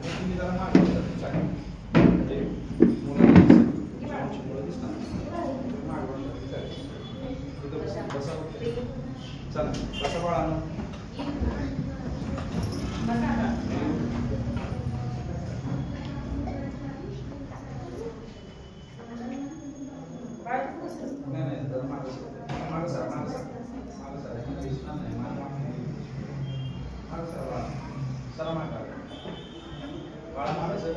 तुम्ही जरा मागे म्हणजे मुलं दिसतात बसा चला बसा बाळांनो नाही जरा मागे सर बाळा मागे सर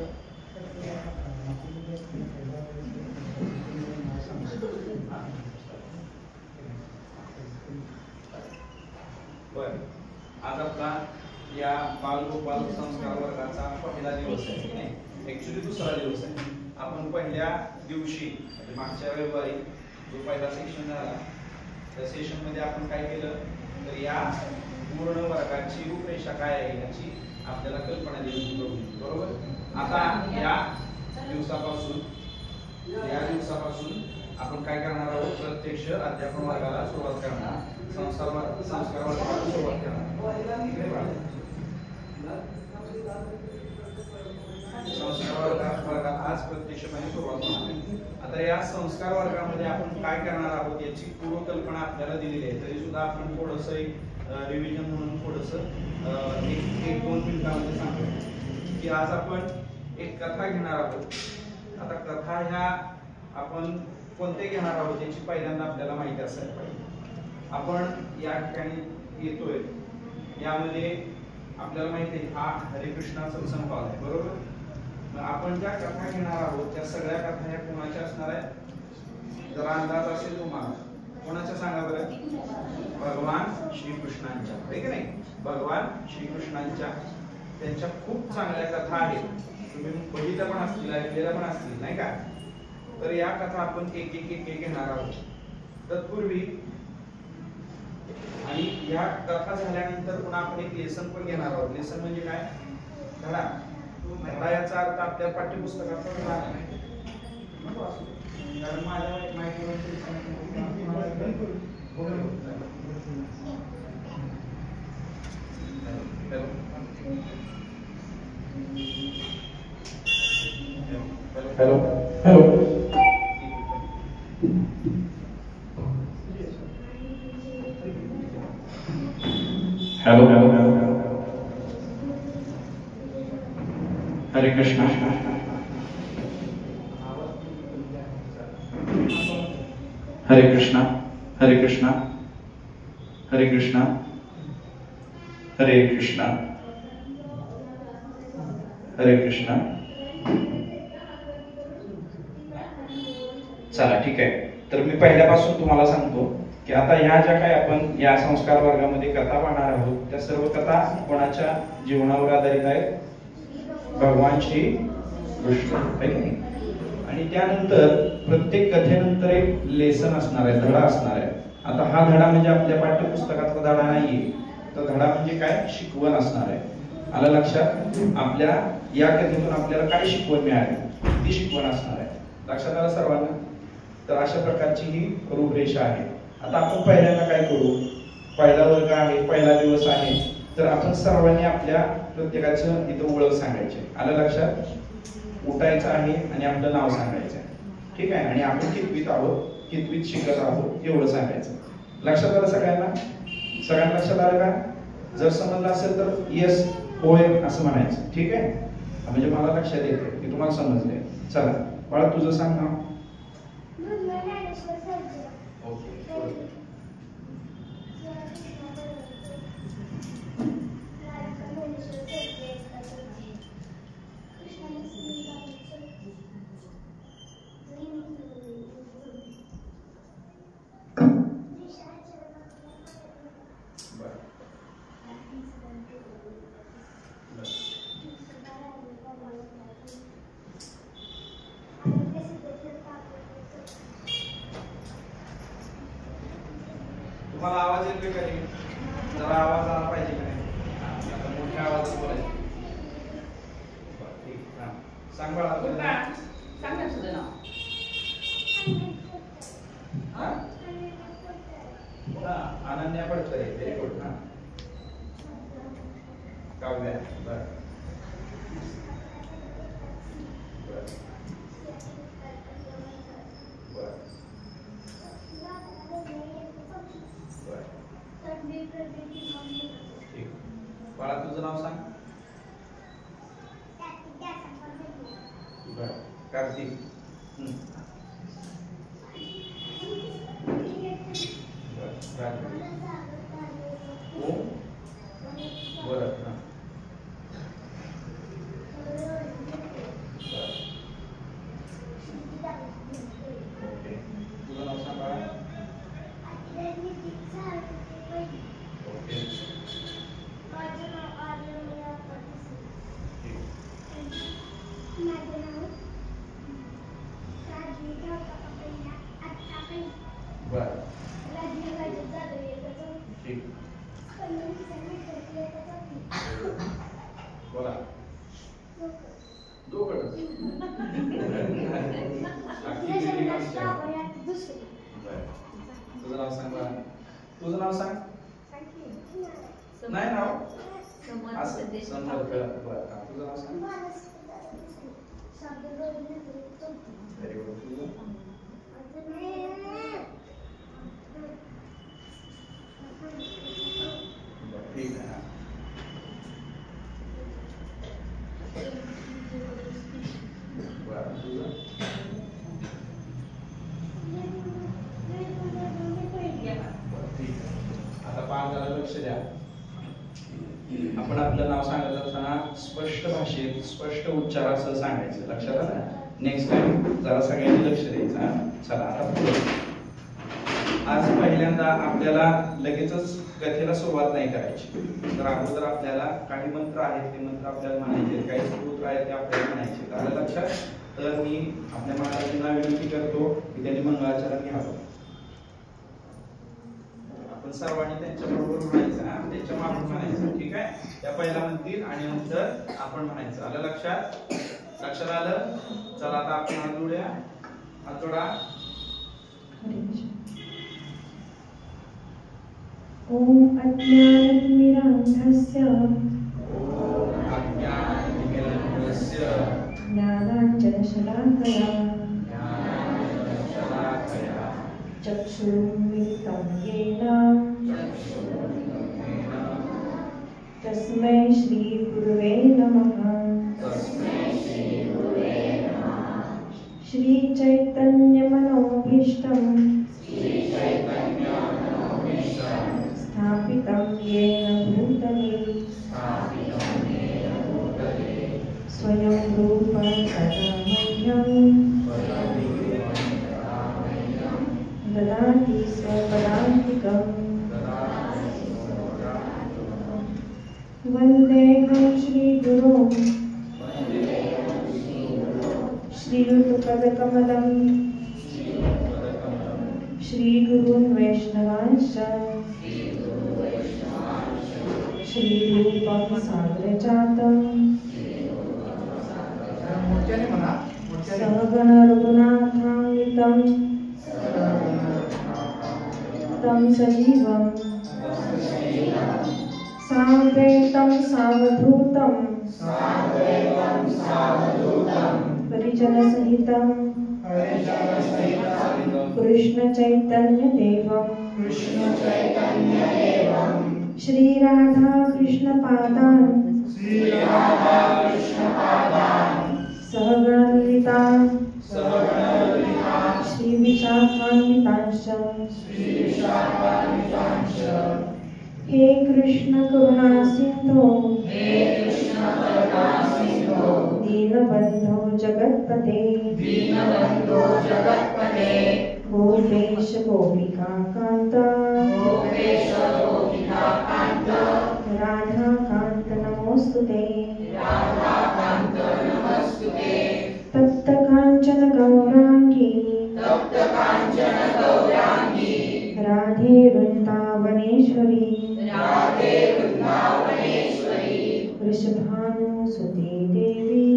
बरं आज आपला या बालगोपाल संस्कार वर्गाचा पहिला दिवस आहे नाही ऍक्च्युली दुसरा दिवस आहे. आपण पहिल्या दिवशी म्हणजे मागच्या रविवारी जो पहिला सेशन झाला त्या सेशन मध्ये आपण काय केलं तर या पूर्ण वर्गाची रूपरेषा काय आहे याची आपल्याला कल्पना दिली बरोबर. आता या दिवसापासून आपण काय करणार आहोत प्रत्यक्ष अध्यापन वर्गाला सुरुवात करणार संस्कार वर्गाला सुरुवात करणार. संस्कार वर्गात आज प्रत्यक्षपणे सुरुवात होणार. आता या संस्कार वर्गामध्ये आपण काय करणार आहोत याची पूर्वकल्पना आपल्याला दिलेली आहे. तरी सुद्धा आपण थोडस रिव्हिजन म्हणून थोडस एक 2 मिनिटांमध्ये सांगतो की आज आपण एक कथा घेणार आहोत. आता कथा ह्या आपण कोणते घेणार आहोत याची पहिल्यांदा आपल्याला माहिती असायला पाहिजे. आपण या ठिकाणी येतोय यामध्ये आपल्याला माहिती आहे हा हरिकृष्णाचा संवाद आहे बरोबर. आपण ज्या कथा घेणार आहोत त्या सगळ्या कथा ह्या कोणाच्या असणार आहेत जरा अंदाज असेल तुम्हाला कोणाच्या सांगा बरं. भगवान श्रीकृष्णांच्या आहे की नाही. भगवान श्रीकृष्णांच्या त्यांच्या खूप चांगल्या कथा आहेत. तुम्ही बघितल्या पण असतील ऐकलेल्या पण असतील नाही का. तर या कथा आपण एक घेणार आहोत तत्पूर्वी आणि या कथा झाल्यानंतर पुन्हा आपण एक लेसन पण घेणार आहोत. लेसन म्हणजे काय धडा. धडा याचा अर्थ आपल्या पाठ्यपुस्तकाचा धडा नाही कारण माझ्या माहितीवर हेलो हेलो हेलो हेलो हरे कृष्णा हरे कृष्णा हरे कृष्णा हरे कृष्णा हरे कृष्णा हरे कृष्णा. चला ठीक आहे. तर मी पहिल्यापासून तुम्हाला सांगतो की आता ह्या ज्या काय आपण या संस्कार वर्गामध्ये कथा पाहणार आहोत त्या सर्व कथा कोणाच्या जीवनावर आधारित आहेत. भगवान श्री कृष्ण आहे की नाही. आणि त्यानंतर प्रत्येक कथेनंतर एक लेसन असणार आहे धडा असणार आहे. आता हा धडा म्हणजे आपल्या पाठ्यपुस्तकातला धडा नाहीये तर धडा म्हणजे काय शिकवण असणार आहे. आलं लक्षात. आपल्या या कथेतून आपल्याला काय शिकवण मिळाली ती शिकवण असणार आहे. लक्षात आलं सर्वांना. तर अशा प्रकारची ही रूपरेषा आहे. आता आपण पहिल्यांदा काय करू पहिला वर्ग आहे पहिला दिवस आहे तर आपण सर्वांनी आपल्या प्रत्येकाचं इथं ओळख सांगायची. आलं लक्षात. उठायचं आहे आणि आपलं नाव सांगायचं आहे ठीक आहे. आणि आपण कितवीत आहोत कितवीत शिकत आहोत एवढं सांगायचं. लक्षात आलं सगळ्यांना लक्षात आलं का. जर समजलं असेल तर येस होय असं म्हणायचं ठीक आहे. म्हणजे मला लक्षात येते की तुम्हाला समजले. चला बाळा तुझं सांग नाव. तुम्हाला आवाज येतोय का नाही. जरा आवाज आला पाहिजे का नाही. आता मोठ्या आवाजात बोलायचं. सांग बाळा सांग ना तुझं नाव. अनन्या पडतंय व्हेरी गुड. काव्या बरं कार्तिक ओम भरत ओके तुझं नाव सांग बाळा ओके बर ठीक बोला दोघंच तुझं नाव सांग बाळा तुझं नाव सांग नाही नाव असं समर्थ बर तुझं नाव सांग व्हेरी गुड तुझं ठीक आहे बरं तुझं ठीक आहे आता पाच जरा लक्ष द्या आपण आपलं नाव सांगत असताना स्पष्ट भाषेत स्पष्ट उच्चारासह सांगायचं लक्षात आलं नेक्स्ट टाइम जरा सगळ्यांनी लक्ष द्यायचं हा चला आता पुढे आज पहिल्यांदा आपल्याला लगेचच कथेला सुरुवात नाही करायची तर अगोदर आपल्याला काही मंत्र आहेत ते मंत्र आपल्याला म्हणायचे काही स्तोत्र आहेत ते आपल्याला म्हणायचे आलं लक्षात तर मी आपल्या महाराजांना विनंती करतो की त्यांनी मंगळाचरण घ्यावं आपण सर्वांनी त्यांच्या बरोबर म्हणायचं त्यांच्या मागून म्हणायचं ठीक आहे त्या पहिला म्हणतील आणि नंतर आपण म्हणायचं आलं लक्षात आलं चला आता आपण हात जोडूया हात जोडा ओम अज्ञानतिमिरान्धस्य ज्ञानाञ्जनशलाकया चक्षुरुन्मिलितं येन तस्मै श्रीगुरुवे नमः श्रीचैतन्यमनोभीष्टं स्थापितं येन भूतले स्वयं रूपं तदा मह्यं ददाति स्वपदान्तिकम् वन्देऽहं श्रीगुरुं श्रीयुतपदकमलं श्रीगुरून् वैष्णवांश्च श्रीरूपं साग्रजातं सहगण रघुनाथान्वितं तं सजीवं सामवेदं सावधूतं परिजनसहितं कृष्णचैतन्यदेवं श्रीराधा कृष्णपादान् सहगणललिता श्रीविशाखान्वितांश्च हे कृष्ण करुणा सिंधो दीनबन्धो जगत्पते गोपेश गोपिका कान्त राधा कान्त नमोस्तुते तप्त काञ्चन गौराङ्गी राधे वृन्दावनेश्वरी वृषभानुसुते देवी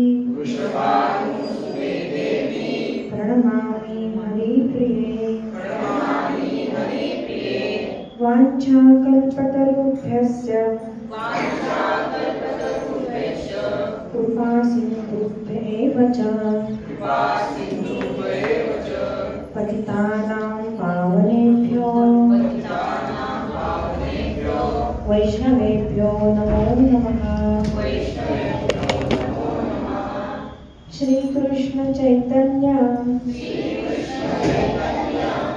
प्रणमामि हरिप्रिये वाञ्छाकल्पतरुभ्यश्च कृपा सिन्धुभ्य एव च पतितानां पावनेभ्यो वैष्णवेभ्यो नमो नमः श्री कृष्ण चैतन्य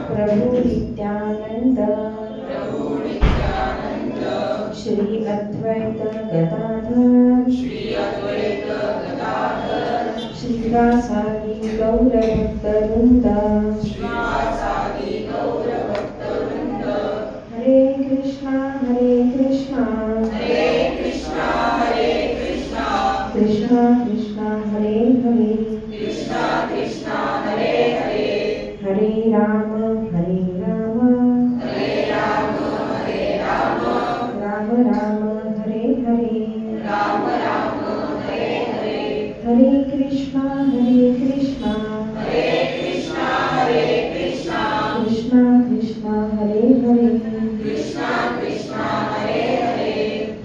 प्रभु नित्यानंद श्री अद्वैत गदाधर श्रीवासादि गौरभक्तवृंद हरे कृष्णा कृष्णा कृष्णा हरे हरे हरे राम राम राम हरे हरे हरे कृष्णा कृष्णा कृष्णा हरे हरे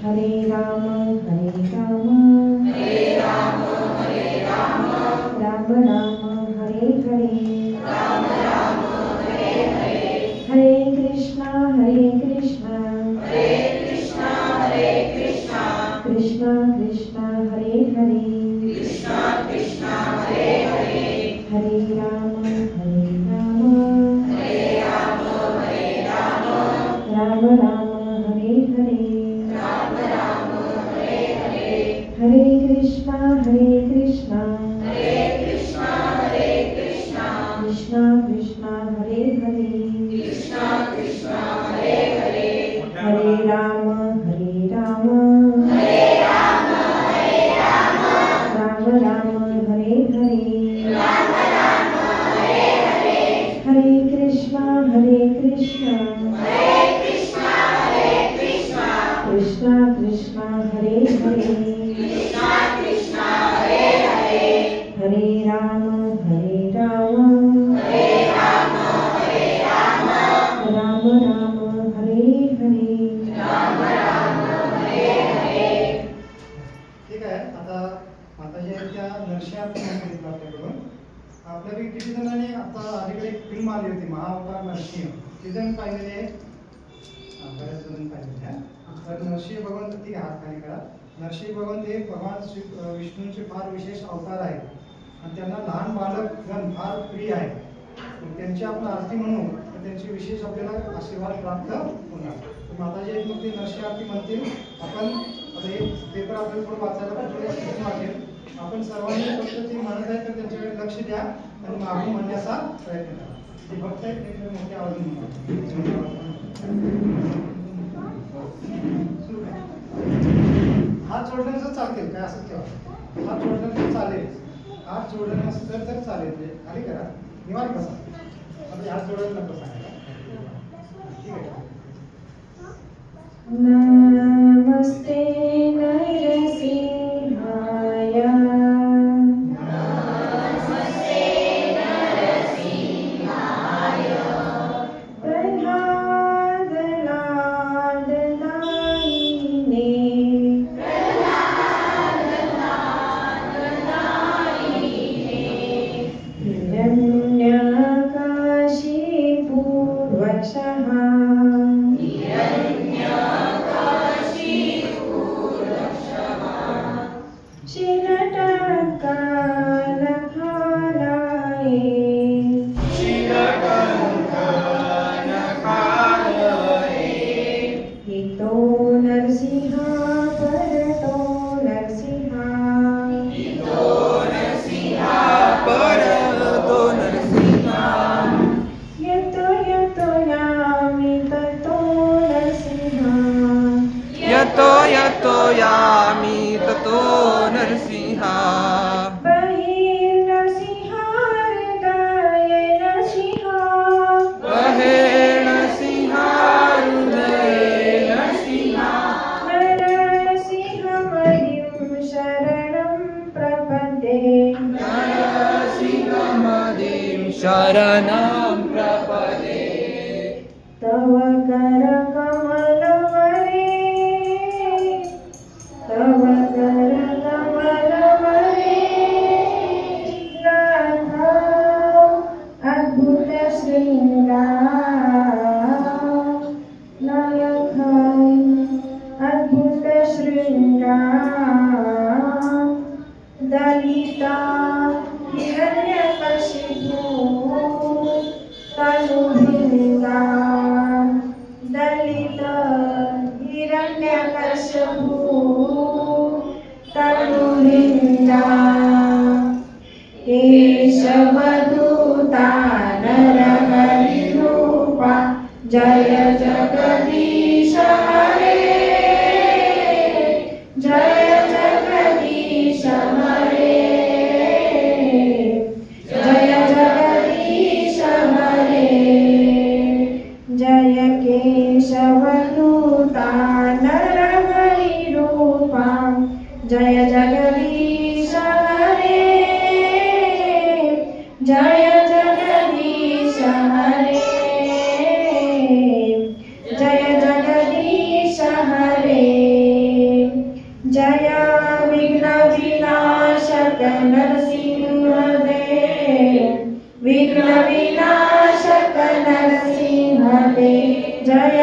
हरे राम राम राम हरे हरे हरे कृष्णा कृष्णा कृष्णा हरे हरे हरे राम राम राम हरे हरे हरे कृष्णा कृष्णा कृष्णा हरे हरे हरे राम राम राम हरे हरे हरे कृष्णा कृष्णा हरे हरे हरे राम राम राम हरे हरे ठीक आहे. आता माताजी त्या नरसिंहात सांगितलं आपल्याकडून. आपल्यापैकी किती जणांनी आता अलीकडे एक फिल्म आली होती महाअवतार नरसिंह, किती जण पाहिलेले आहे? बऱ्याच जण पाहिलेले आहे. तर नरसिंह भगवंत, ठीक आहे, हात खाली करा. नरसिंह भगवंत हे भगवान विष्णूंचे फार विशेष अवतार आहेत आणि त्यांना लहान बालकगण फार प्रिय आहे. त्यांची आपण आरती म्हणू तर त्यांचे विशेष आपल्याला आशीर्वाद प्राप्त होणार. तर माताजी एक मग ते नरसिंह आरती म्हणतील. आपण आता हे पेपर आपल्याला थोडं वाचायला थोडं शिकून वाटेल. आपण सर्वांनी फक्त ते म्हणत आहे तर त्यांच्याकडे लक्ष द्या आणि मागून म्हणण्याचा प्रयत्न करा. जे भक्त आहेत ते मोठ्या आवाजाने म्हणा. हात जोडल्यानंतर चालतील काय असं ठेवा. हात जोडल्यानंतर चालेल. हात जोडल्यानंतर तर चालेल. खाली करा, निवांत बसा. आता हात जोडायला नको सांगायला. ठीक आहे. नमस्ते नरसिंहाय यामी ततो नरसिंहा शरणं प्रपदे तव कर कमलवरे तव कर कमलवरे नाथ अद्भुत श्रृंगार नायक अद्भुत श्रृंगार दलिता हिरण्यकशिपु तनुभिंगा दलित हिरण्यकशिपु तनुभिंगा केशवदूता नरहरिरूपा जय जगदीश हरे जय जगदीश हरे जय जगदीश हरे जय केशवदूता नरहरिरूपा जय जगदीश हरे जय जगदीश हरे जय जगदीश हरे जय विघ्न विनाशक नरसिंहदेव विघ्न विनाशक नरसिंहदेव जय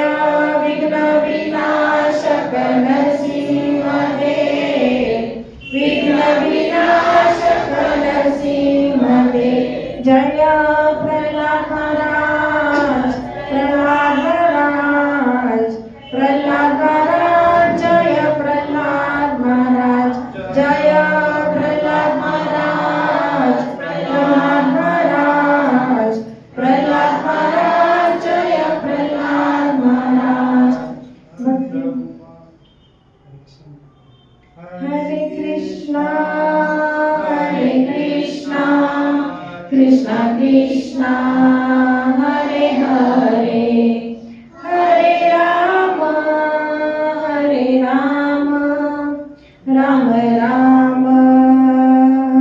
विघ्न विनाशक नरसिंहदेव विघ्न विनाशक नरसिंहदेव जय प्रहलाद महाराज प्रहलाद महाराज प्रहलाद महाराज जय प्रहलाद महाराज जय प्रहलाद महाराज प्रहलाद महाराज प्रहलाद महाराज जय प्रहलाद महाराज हरे कृष्णा कृष्णा कृष्णा हरे हरे हरे राम राम राम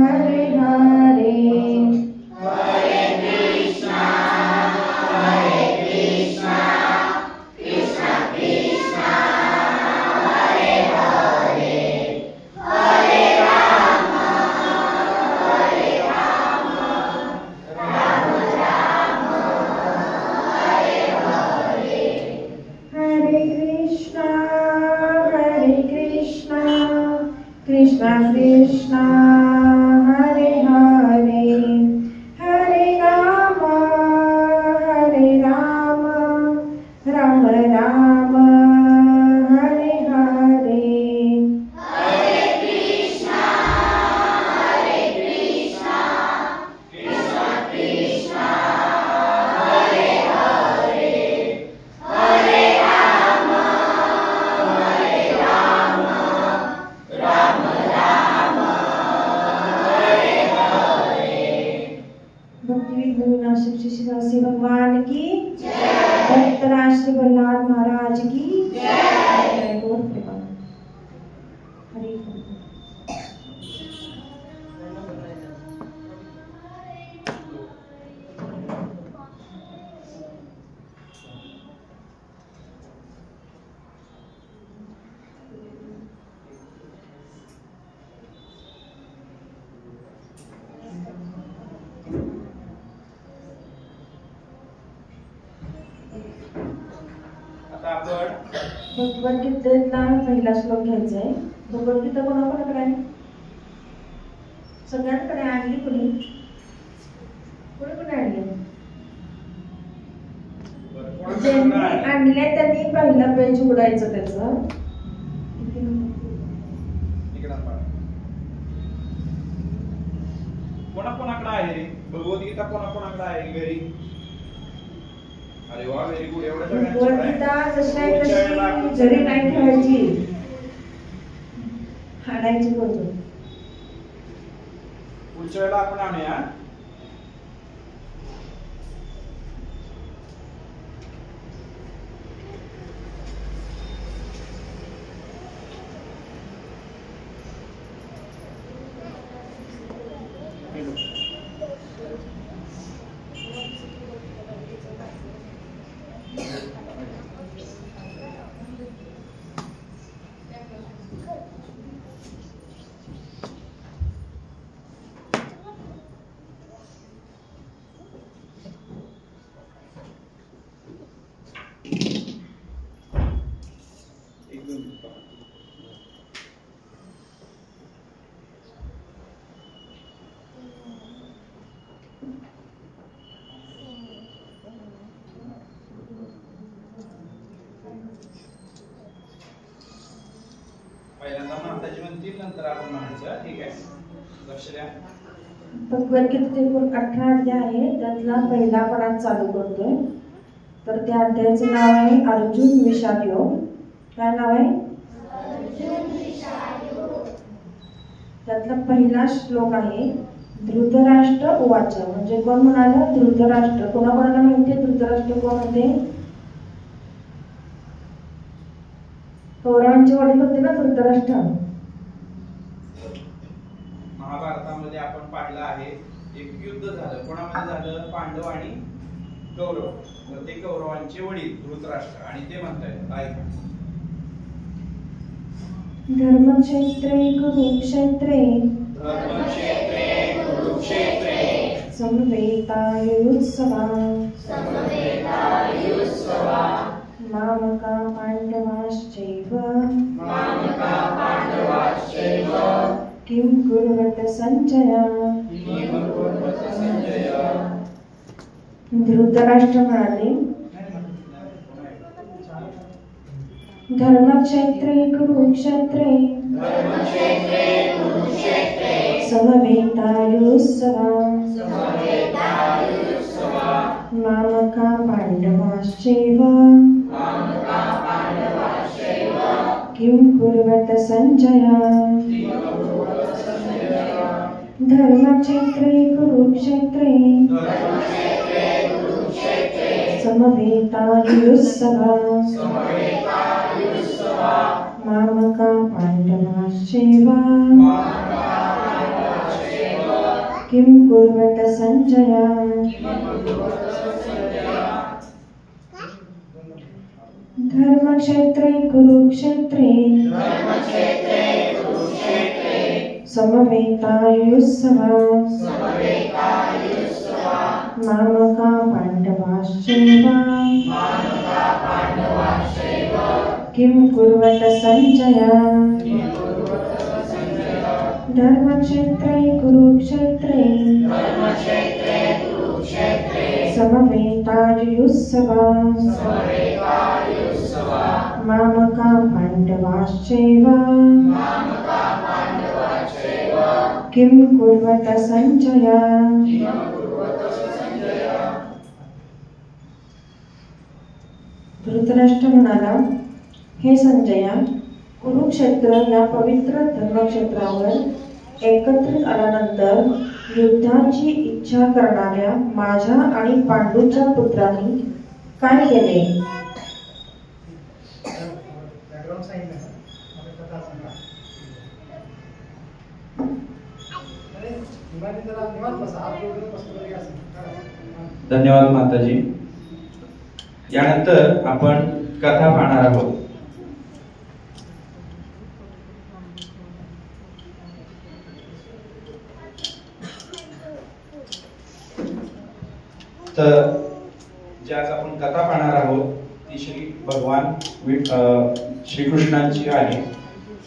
हरे हरे हरे कृष्णा कृष्णा कृष्णा हरे हरे हरे राम कृष्णा कृष्णा हरे हरे हरे राम राम राम हरे हरे हरे कृष्णा कृष्णा कृष्णा हरे हरे हरे राम राम राम हरे हरे। भक्ति विघ्न श्री श्री भगवान की भक्त राष्ट्र प्रहलाद महाराज की जय। गौर कृपा हरे आता आपण भगवद्गीतेतला पहिला श्लोक घ्यायचा आहे. भगवद्गीता कोणाकोणाकडे आहे? सगळ्यांकडे आणली कोणी कोणी आणली? ज्यांनी आणले त्यांनी पहिला पेज उघडायचं त्याचं. कोणाकोणाकडे आहे रे भगवद्गीता? कोणाकोणाकडे आहे घरी? अरे वा, व्हेरी गुड. एवढ्या भगवद्गीता जशी आहे तशी जरी नाही ठेवायची, हाडायची बरोबर. पुढच्या वेळेला आपण आणूया. नंतर आपण म्हणायचं. ठीक आहे, लक्ष द्या. भगवद्गीतेत एकूण 18 अध्याय आहे, त्यातला पहिला पाठ चालू करतोय. तर त्या अध्यायाचं नाव आहे अर्जुन विषाद योग. काय नाव आहे? त्यातला पहिला श्लोक आहे धृतराष्ट्र उवाच. म्हणजे कोण म्हणाला? धृतराष्ट्र. कोणाकोणाला माहिती धृतराष्ट्र कोण होते? कौरवांचे वडील होते ना धृतराष्ट्र. महाभारतामध्ये आपण पाहिलं आहे एक युद्ध झालं. कोणामध्ये झालं? पांडव आणि कौरव. तर ते कौरवांचे वडील धृतराष्ट्र आणि ते म्हणतायत काय? धर्मक्षेत्रे कुरुक्षेत्रे समवेतायुत्सवा मामका पांडवाश्चैव किं कुर्वत संजय. धृतराष्ट्र म्हणाले धर्मक्षेत्रे कुरुक्षेत्रे समवेतायुत्सवा मामका पांडवाश्चैव किं कुर्वत संजय. धर्मक्षेत्रे कुरुक्षेत्रे समवेतायुत्सवा मामका पांडवाश्चैव किं कुर्वत संजय. धर्मक्षेत्रे कुरुक्षेत्रे समवेतायुत्सवा मामका पांडवाश्चैव किं कुर्वत संजय. धर्मक्षेत्रे कुरुक्षेत्रे समवेतायुत्सवा मामका पांडवाश्चैव किं कुर्वत संजय. धृतराष्ट्र म्हणाला, हे संजया, कुरुक्षेत्र या पवित्र धर्मक्षेत्रावर एकत्रित आल्यानंतर युद्धाची इच्छा करणाऱ्या माझ्या आणि पांडूच्या पुत्रांनी काय केले? धन्यवाद माताजी. यानंतर आपण कथा पाहणार आहोत. तर जी आज आपण कथा पाहणार आहोत ती श्री भगवान श्रीकृष्णांची आहे.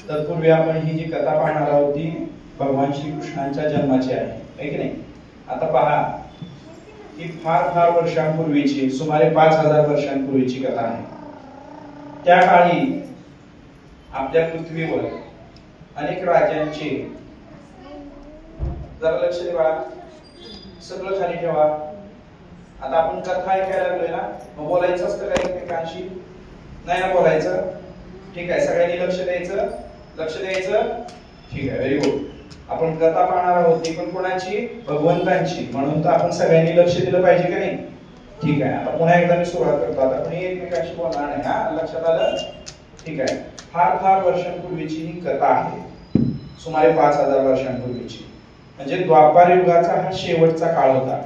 तत्पूर्वी आपण ही जी कथा पाहणार आहोत ती भगवान श्रीकृष्णांच्या जन्माची आहे की नाही. आता पहा, ही फार फार वर्षांपूर्वीची, सुमारे 5000 वर्षांपूर्वीची कथा आहे. त्या काळी आपल्या पृथ्वीवर अनेक राजांचे, जरा लक्ष द्या, सगळं खाली ठेवा. आता आपण कथा ऐकायला लागलोय ना, मग बोलायचं असतं का एकमेकांशी? नाही ना बोलायचं. ठीक आहे, सगळ्यांनी लक्ष द्यायचं, लक्ष द्यायचं. ठीक आहे, व्हेरी गुड. आपण कथा पाहणार आहोत ती पण कोणाची? भगवंतांची. म्हणून तर आपण सगळ्यांनी लक्ष दिलं पाहिजे का नाही? ठीक आहे, आता पुन्हा एकदा मी सुरुवात करतो. आता कोणी एकमेकांशी बोलणार नाही. हा, लक्षात आलं? ठीक आहे. फार फार वर्षांपूर्वीची ही कथा आहे, सुमारे 5000 वर्षांपूर्वीची. म्हणजे द्वापार युगाचा हा शेवटचा काळ होता.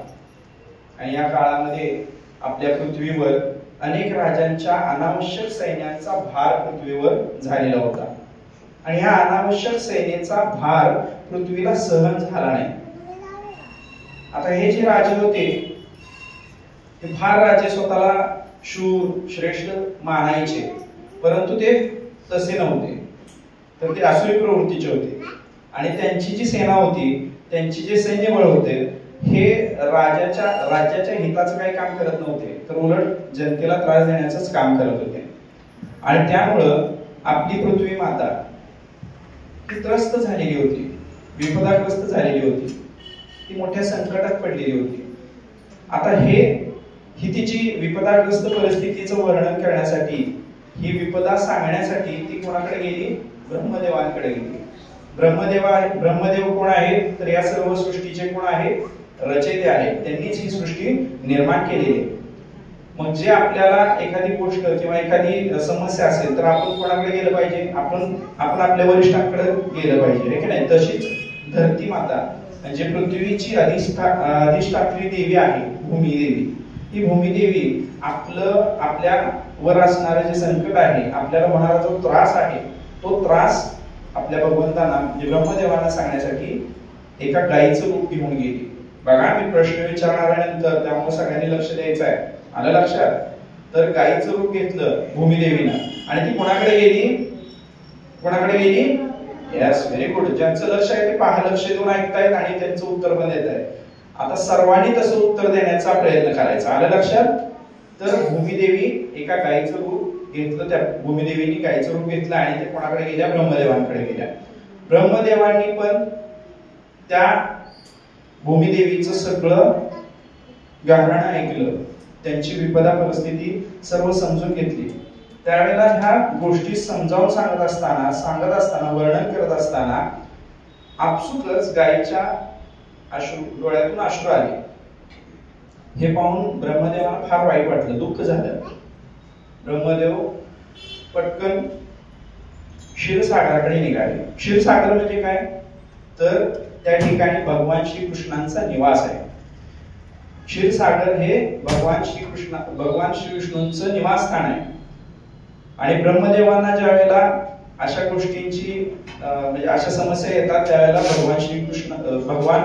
आणि या काळामध्ये आपल्या पृथ्वीवर अनेक राजांच्या अनावश्यक सैन्याचा भार पृथ्वीवर झालेला होता. आणि या अनावश्यक सैन्याचा भार पृथ्वीला सहन झाला नाही. आता हे जे राजे होते, हे फार राजे स्वतःला शूर श्रेष्ठ मानायचे, परंतु ते तसे नव्हते. तर ते आसुरी प्रवृत्तीचे होते. आणि त्यांची जी सेना होती, त्यांची जे सैन्यबळ होते, हे राज्याच्या हिताचं काही काम करत नव्हते, तर उलट जनतेला त्रास देण्याचंच काम करत होते. आणि त्यामुळं आपली पृथ्वी माता ती त्रस्त झालेली होती, विपदाग्रस्त झालेली होती, ती मोठ्या संकटात पडलेली होती. आता ही तिची विपदाग्रस्त परिस्थितीचं वर्णन करण्यासाठी, ही विपदा सांगण्यासाठी ती कोणाकडे गेली? ब्रह्मदेवांकडे गेली. ब्रह्मदेव कोण आहेत? तर या सर्व सृष्टीचे कोण आहेत? रचयिते आहेत. त्यांनीच ही सृष्टी निर्माण केलेली आहे. मग जे आपल्याला एखादी गोष्ट किंवा एखादी समस्या असेल तर आपण कोणाकडे गेलं पाहिजे? आपण आपल्या वरिष्ठांकडे गेलं पाहिजे, आहे की नाही? तशीच धरती माता म्हणजे पृथ्वीची अधिष्ठात्री देवी आहे भूमिदेवी. ही भूमिदेवी आपल्यावर असणारे जे संकट आहे, आपल्याला होणारा जो त्रास आहे, तो त्रास आपल्या भगवंतांना म्हणजे ब्रह्मदेवांना सांगण्यासाठी एका गायीचं रूप घेऊन गेली. बघा, मी प्रश्न विचारणाऱ्यानंतर त्यामुळे सगळ्यांनी लक्ष द्यायचं आहे. आलं लक्षात? तर गायीचं रूप घेतलं भूमिदेवीनं आणि ती कोणाकडे गेली? कोणाकडे गेली? Yes, very good. ज्यांचं लक्ष आहे ते पहा, लक्ष देऊन ऐकतायत आणि त्यांचं उत्तर पण देत आहे. आता सर्वांनी तसं उत्तर देण्याचा प्रयत्न करायचा. आलं लक्षात? तर भूमिदेवी एका गायीचं रूप घेतलं, त्या भूमिदेवीने गायीचं रूप घेतलं आणि ते कोणाकडे गेल्या? ब्रह्मदेवांकडे गेल्या. ब्रह्मदेवांनी पण त्या भूमिदेवीचं सगळं गाऱ्हाणं ऐकलं, त्यांची विपदा परिस्थिती सर्व समजून घेतली. त्यावेळेला ह्या गोष्टी समजावून सांगत असताना वर्णन करत असताना आपसुकच गायीच्या डोळ्यातून अश्रू आले. हे पाहून ब्रह्मदेवाला फार वाईट वाटलं, दुःख झालं. ब्रह्मदेव पटकन क्षीरसागराकडे निघाले. क्षीरसागर म्हणजे काय? तर त्या ठिकाणी भगवान श्रीकृष्णांचा निवास आहे. क्षीरसागर हे भगवान श्रीविष्णूंचं निवासस्थान आहे. आणि ब्रह्मदेवांना ज्या वेळेला अशा गोष्टींची म्हणजे अशा समस्या येतात त्यावेळेला भगवान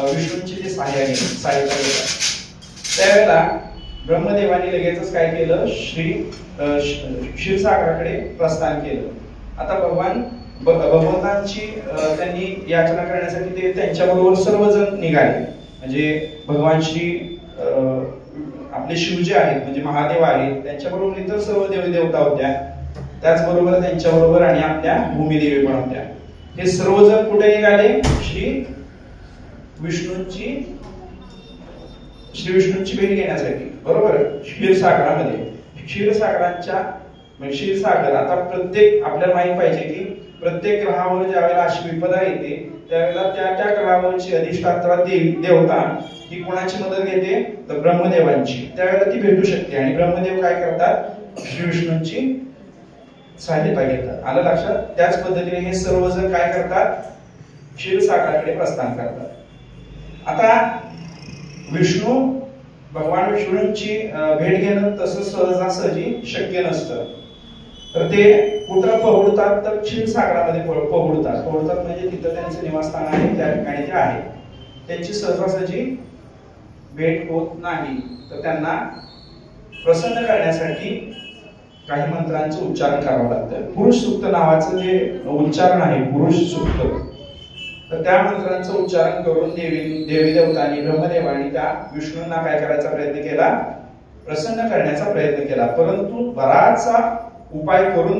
विष्णूंची जे सहाय्यता येतात त्यावेळेला ब्रह्मदेवांनी लगेचच काय केलं? क्षीरसागराकडे प्रस्थान केलं. आता भगवंतांची त्यांनी याचना करण्यासाठी ते त्यांच्याबरोबर सर्वजण निघाले. म्हणजे भगवान आपले शिव जे आहेत म्हणजे महादेव आहेत, त्यांच्याबरोबर इतर सर्व देवी देवता होत्या, त्याचबरोबर त्यांच्याबरोबर आणि आपल्या भूमिदेवी पण होत्या. हे सर्वजण कुठे निघाले? श्री विष्णूंची भेट घेण्यासाठी, बरोबर? क्षीरसागरामध्ये. क्षीरसागर आता प्रत्येक आपल्याला माहित पाहिजे की प्रत्येक ग्रहावर ज्या वेळेला अशी विपदा येते त्यावेळेला त्या ग्रहावरची अधिष्ठात्रा देवता ही कोणाची मदत घेते? तर ब्रह्मदेवांची. त्यावेळेला ती भेटू शकते आणि ब्रह्मदेव काय करतात? श्री विष्णूंची सहाय्यता घेतात. आलं लक्षात? त्याच पद्धतीने हे सर्वजण काय करतात? क्षीरसागराकडे प्रस्थान करतात. आता भगवान विष्णूंची भेट घेणं तसं सहजासहजी शक्य नसतं. तर ते कुठं पहुडतात? तर क्षीरसागरामध्ये पहुडतात म्हणजे तिथं त्यांचं निवासस्थान आहे, त्या ठिकाणी ते आहे. त्यांची सहजासहजी भेट होत नाही. तर त्यांना प्रसन्न करण्यासाठी काही मंत्रांचं उच्चारण करावं लागतं. पुरुष सूक्त नावाचं जे उच्चारण आहे, पुरुष सूक्त, तर त्या मंत्रांचं उच्चारण करून देवी देवतांनी ब्रह्मदेवानी त्या विष्णूंना काय करायचा प्रयत्न केला? प्रसन्न करण्याचा प्रयत्न केला. परंतु बराचसा उपाय करून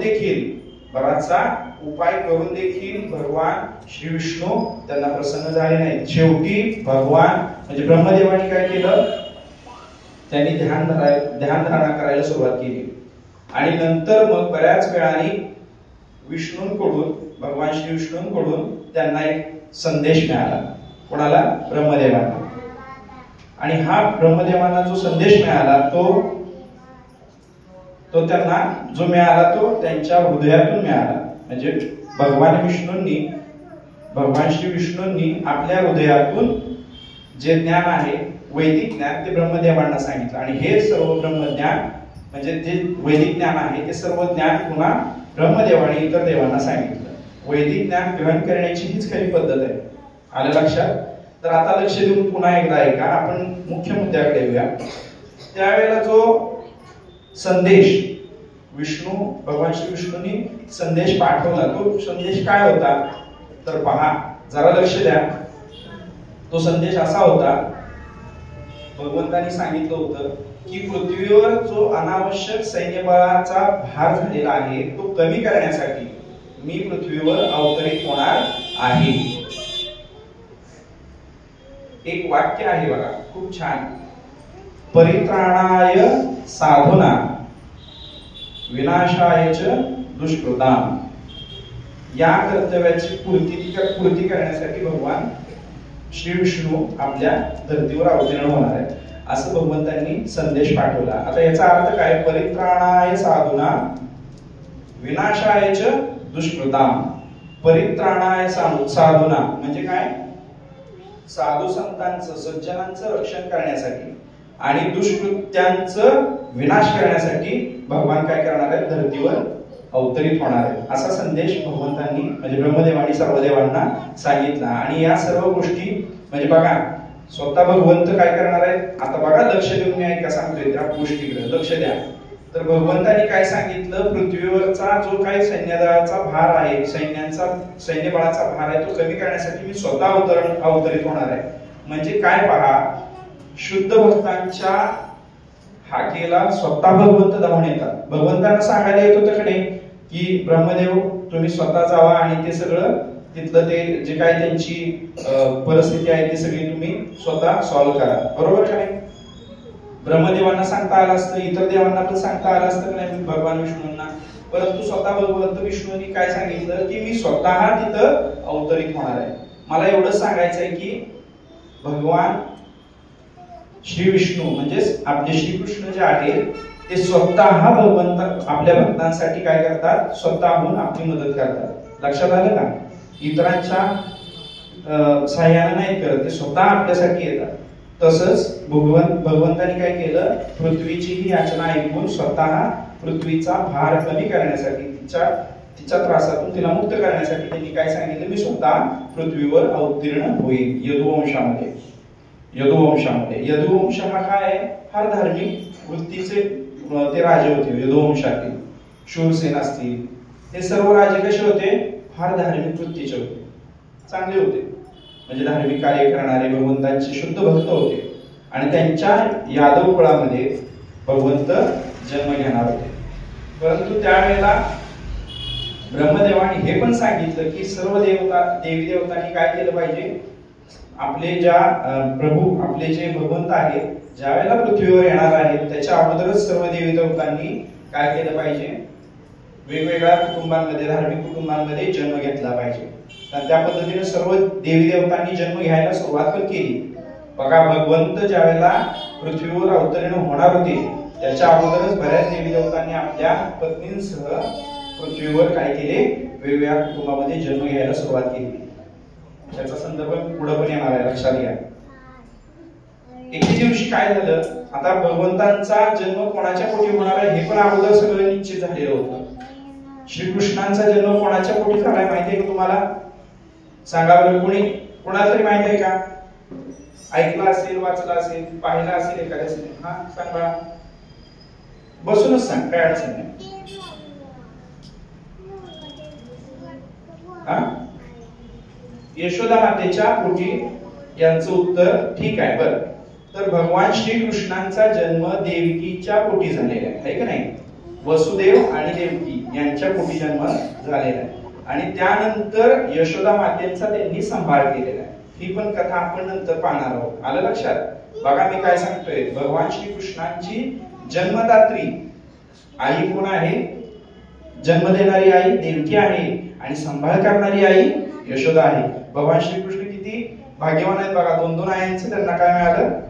देखील भगवान श्री विष्णू त्यांना प्रसन्न झाले नाहीत. शेवटी भगवान म्हणजे ब्रह्मदेवानी काय केलं? त्यांनी ध्यानधारणा करायला सुरुवात केली आणि नंतर मग बऱ्याच वेळाने भगवान श्री विष्णूंकडून त्यांना एक संदेश मिळाला. कोणाला? ब्रह्मदेवांना. आणि हा ब्रह्मदेवांना जो संदेश मिळाला तो त्यांना जो मिळाला तो त्यांच्या हृदयातून मिळाला. म्हणजे भगवान श्री विष्णूंनी आपल्या हृदयातून जे ज्ञान आहे, वैदिक ज्ञान, ते ब्रह्मदेवांना सांगितलं. आणि हे सर्व ब्रह्मज्ञान म्हणजे जे वैदिक ज्ञान आहे ते सर्व ज्ञान पुन्हा ब्रह्मदेवाने इतर देवांना सांगितलं. वैदिक ज्ञान ग्रहण करण्याची हीच खरी पद्धत आहे. आलं लक्षात? तर आता लक्ष देऊन पुन्हा एकदा ऐका, आपण मुख्य मुद्द्याकडे येऊया. त्यावेळेला जो संदेश भगवान श्री विष्णूंनी संदेश पाठवला, तो संदेश काय होता? तर पहा, जरा लक्ष द्या. तो संदेश असा होता, भगवंतांनी सांगितलं होतं की पृथ्वीवर जो अनावश्यक सैन्यबळाचा भार झालेला आहे तो कमी करण्यासाठी मी पृथ्वीवर अवतरित होणार आहे. एक वाक्य आहे बघा, खूप छान. परित्राणाय साधुना विनाशाय च दुष्कृताम. या कर्तव्याची पूर्ती करण्यासाठी भगवान श्री विष्णू आपल्या धर्तीवर अवतीर्ण होणार आहे, असं भगवंतांनी संदेश पाठवला. आता याचा अर्थ काय? परित्राणाय साधुना विनाशाय च दुष्कृताम. परित्राणाय साधुना म्हणजे काय? साधू संतांचं, सज्जनांचं रक्षण करण्यासाठी आणि दुष्कृत्यांचं विनाश करण्यासाठी भगवान काय करणार आहेत? धर्तीवर अवतरित होणार आहेत, असा संदेश भगवंतांनी म्हणजे ब्रह्मदेवानी सर्व देवांना सांगितला. आणि या सर्व गोष्टी म्हणजे बघा, स्वतः भगवंत काय करणार आहेत? आता बघा, लक्ष देऊन मी ऐका सांगतोय त्या गोष्टीकडे लक्ष द्या. तर भगवंतांनी काय सांगितलं? पृथ्वीवरचा जो काही सैन्यदळाचा भार आहे, सैन्यबळाचा भार आहे, तो कमी करण्यासाठी मी स्वतः अवतरित होणार आहे. म्हणजे काय पहा, शुद्ध भक्तांच्या हाकेला स्वतः भगवंत धावून येतात. भगवंतांना सांगायला येत होतं कडे की ब्रह्मदेव तुम्ही स्वतः जावा आणि ते सगळं तिथलं ते जे काय त्यांची परिस्थिती आहे ती सगळी तुम्ही स्वतः सॉल्व्ह करा, बरोबर काय? ब्रह्मदेवांना सांगता आलं असतं, इतर देवांना पण सांगता आलं असतं नाही भगवान विष्णूंना, परंतु स्वतः भगवंत विष्णूंनी काय सांगितलं की मी स्वतः तिथं अवतरित होणार आहे. मला एवढंच सांगायचंय की भगवान श्री विष्णू म्हणजेच आपले श्रीकृष्ण जे आहेत ते स्वतः भगवंत आपल्या भक्तांसाठी काय करतात? स्वतःहून आपली मदत करतात. लक्षात आलं का? इतरांच्या सहाय्याने नाही करत, ते स्वतः आपल्यासाठी येतात. तसंच भगवंतांनी काय केलं? पृथ्वीची ही याचना ऐकून स्वतः पृथ्वीचा भार कमी करण्यासाठी, तिच्या त्रासातून तिला मुक्त करण्यासाठी त्यांनी काय सांगितलं? मी स्वतः पृथ्वीवर अवतीर्ण होईल. यदुवंशामध्ये यदुवंश हा काय आहे? फार धार्मिक वृत्तीचे ते राजे होते. यदुवंशातील शूरसेन असतील, हे सर्व राजे कसे होते? फार धार्मिक वृत्तीचे होते, चांगले होते, म्हणजे धार्मिक कार्य करणारे भगवंतांचे शुद्ध भक्त होते. आणि त्यांच्या यादव कुळामध्ये भगवंत जन्म घेणार होते. परंतु त्यावेळेला ब्रह्मदेवाने हे पण सांगितलं की सर्व देवी देवतांनी काय केलं पाहिजे? आपले ज्या प्रभू आपले जे भगवंत आहेत ज्या वेळेला पृथ्वीवर येणार आहेत त्याच्या अगोदरच सर्व देवी देवतांनी काय केलं पाहिजे? वेगवेगळ्या कुटुंबांमध्ये, धार्मिक कुटुंबांमध्ये जन्म घेतला पाहिजे. तर त्या पद्धतीने सर्व देवी देवतांनी जन्म घ्यायला सुरुवात पण केली. बघा, भगवंत ज्या वेळेला पृथ्वीवर अवतरण होणार होते त्याच्या अगोदरच बऱ्याच देवी देवतांनी आपल्या पत्नींसह पृथ्वीवर काय केले? वेगवेगळ्या कुटुंबामध्ये जन्म घ्यायला सुरुवात केली. त्याचा संदर्भ पुढे पण येणार आहे, लक्षात घ्या. एके दिवशी काय झालं? आता भगवंतांचा जन्म कोणाच्या पोटी होणार आहे हे पण अगोदर सगळं निश्चित झालेलं होतं. श्रीकृष्णांचा जन्म कोणाच्या पोटी झालाय माहितीये का तुम्हाला? सांगा बरं, कोणाला तरी माहित आहे का? ऐकलं असेल, वाचलं असेल, पाहिलं असेल एखाद्या सिनेमा? हा, सांग बाळा, बसूनच सांग, काय अडचण नाही. हा, यशोदा मातेच्या पोटी यांचं उत्तर ठीक आहे. बरं, तर भगवान श्रीकृष्णांचा जन्म देवकीच्या पोटी झालेला आहे का नाही? वसुदेव आणि देवकी यांच्या पोटी जन्म झालेला आहे. आणि त्यानंतर यशोदा मातेचा त्यांनी सांभाळ केलेला आहे. ही पण कथा आपण नंतर पाहणार आहोत. आलं लक्षात? बघा मी काय सांगतोय, भगवान श्रीकृष्णांची जन्मदात्री आई कोण आहे? जन्म देणारी आई देवकी आहे आणि सांभाळ करणारी आई यशोदा आहे. भगवान श्रीकृष्ण किती भाग्यवान आहेत बघा, 2-2 आयांचं त्यांना काय मिळालं?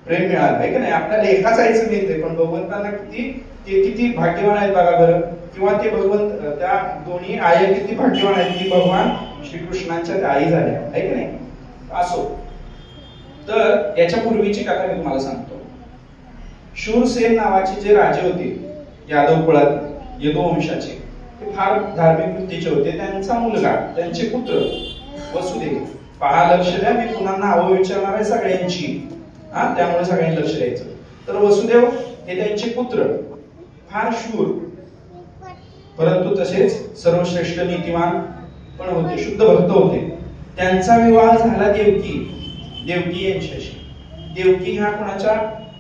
प्रेम मिळालं आहे की नाही? आपल्याला एकाच आईचं मिळते, पण भगवंतांना किती भाग्यवान आहेत बघा बरं. किंवा ते भगवंत त्या दोन्ही आई किती भाग्यवान आहेत की भगवान श्रीकृष्णांच्या त्या आई झाल्या आहे की नाही? असो, तर याच्या पूर्वीची कथा मी तुम्हाला सांगतो. शूरसेन नावाचे जे राजे होते यादव कुळात, यदुवंशाचे, ते फार धार्मिक वृत्तीचे होते. त्यांचा मुलगा, त्यांचे पुत्र वसुदेव, पहा लक्ष द्या, मी पुन्हा नावं विचारणार आहे सगळ्यांची, हा, त्यामुळे सगळ्यांनी लक्ष द्यायचं. तर वसुदेव हे त्यांचे पुत्र फार शूर परंतु तसेच सर्वश्रेष्ठ नीतिवान पण होते, शुद्ध भक्त होते. त्यांचा विवाह झाला देवकी यांच्याशी. देवकी ह्या कोणाच्या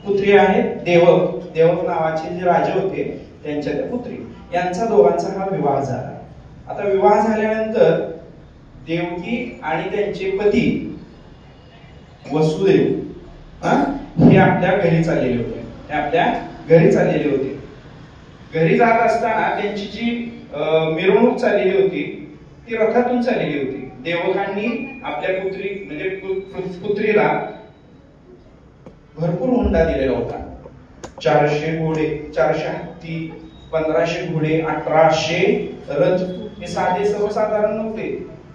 पुत्री आहेत? देवक नावाचे जे राजे होते त्यांच्या त्या पुत्री. यांचा दोघांचा हा विवाह झाला. आता विवाह झाल्यानंतर देवकी आणि त्यांचे पती वसुदेव हे आपल्या घरी चाललेले होते. घरी जात असताना त्यांची जी मिरवणूक चाललेली होती ती रथातून चाललेली होती. देवकांनी आपल्या पुत्रीला भरपूर हुंडा दिलेला होता. 400 घोडे, 400 हत्ती, 1500 घोडे, 1800 रथ. हे साधे सर्वसाधारण नव्हते.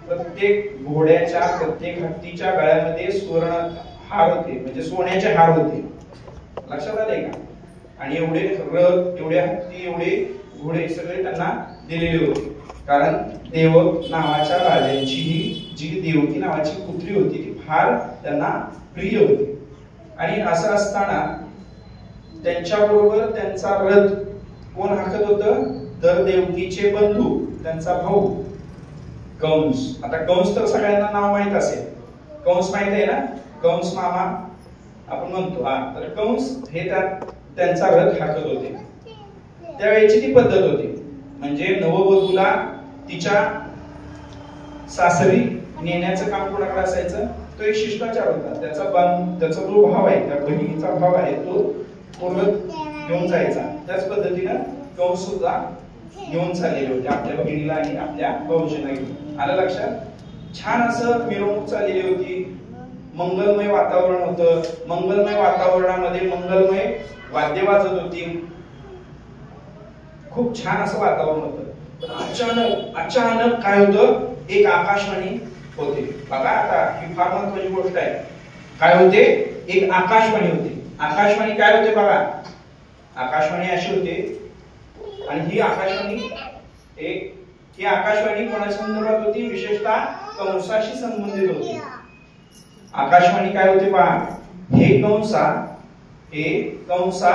प्रत्येक घोड्याच्या, प्रत्येक हत्तीच्या गळ्यामध्ये सुवर्ण हार होते, म्हणजे सोन्याचे हार होते. लक्षात आले का? आणि एवढे रथ, एवढे हत्ती, एवढे घोडे सगळे त्यांना दिलेले होते. कारण देवक नावाच्या राजांची ही जी देवकी नावाची पुत्री होती ती फार त्यांना प्रिय होती. आणि असं असताना त्यांच्याबरोबर त्यांचा रथ कोण हाकत होतं? तर देवकीचे बंधू, त्यांचा भाऊ कंस. आता कंस तर सगळ्यांना नाव माहित असेल. कंस माहित आहे ना? कंस मामा आपण म्हणतो. तर कंस हे त्यांचा रथ हाकत होते. त्यावेळेची ती पद्धत होती, म्हणजे नववधूला तिच्या सासरी नेण्याचं काम कोणाकडे असायचं? तो एक शिष्टाचार होता. त्याचा जो भाव आहे, त्या बहिणीचा भाव आहे, तो रथ घेऊन जायचा. त्याच पद्धतीनं कंस सुद्धा घेऊन चाललेले होते आपल्या बहिणीला आणि आपल्या भाऊजींना घेऊन. आलं लक्षात? छान असं मिरवणूक चाललेली होती. मंगलमय वातावरण होतं. मंगलमय वातावरणामध्ये मंगलमय वाद्य वाजत होती. खूप छान असं वातावरण होतं. अचानक काय होतं? एक आकाशवाणी होते. बघा आता ही फार महत्वाची गोष्ट आहे. काय होते? एक आकाशवाणी होती. आकाशवाणी काय होते बघा? आकाशवाणी अशी होते. आणि ही आकाशवाणी कोणाच्या संदर्भात होती? विशेषतः कंसाशी संबंधित होती. आकाशवाणी काय होते पहा? हे कंसा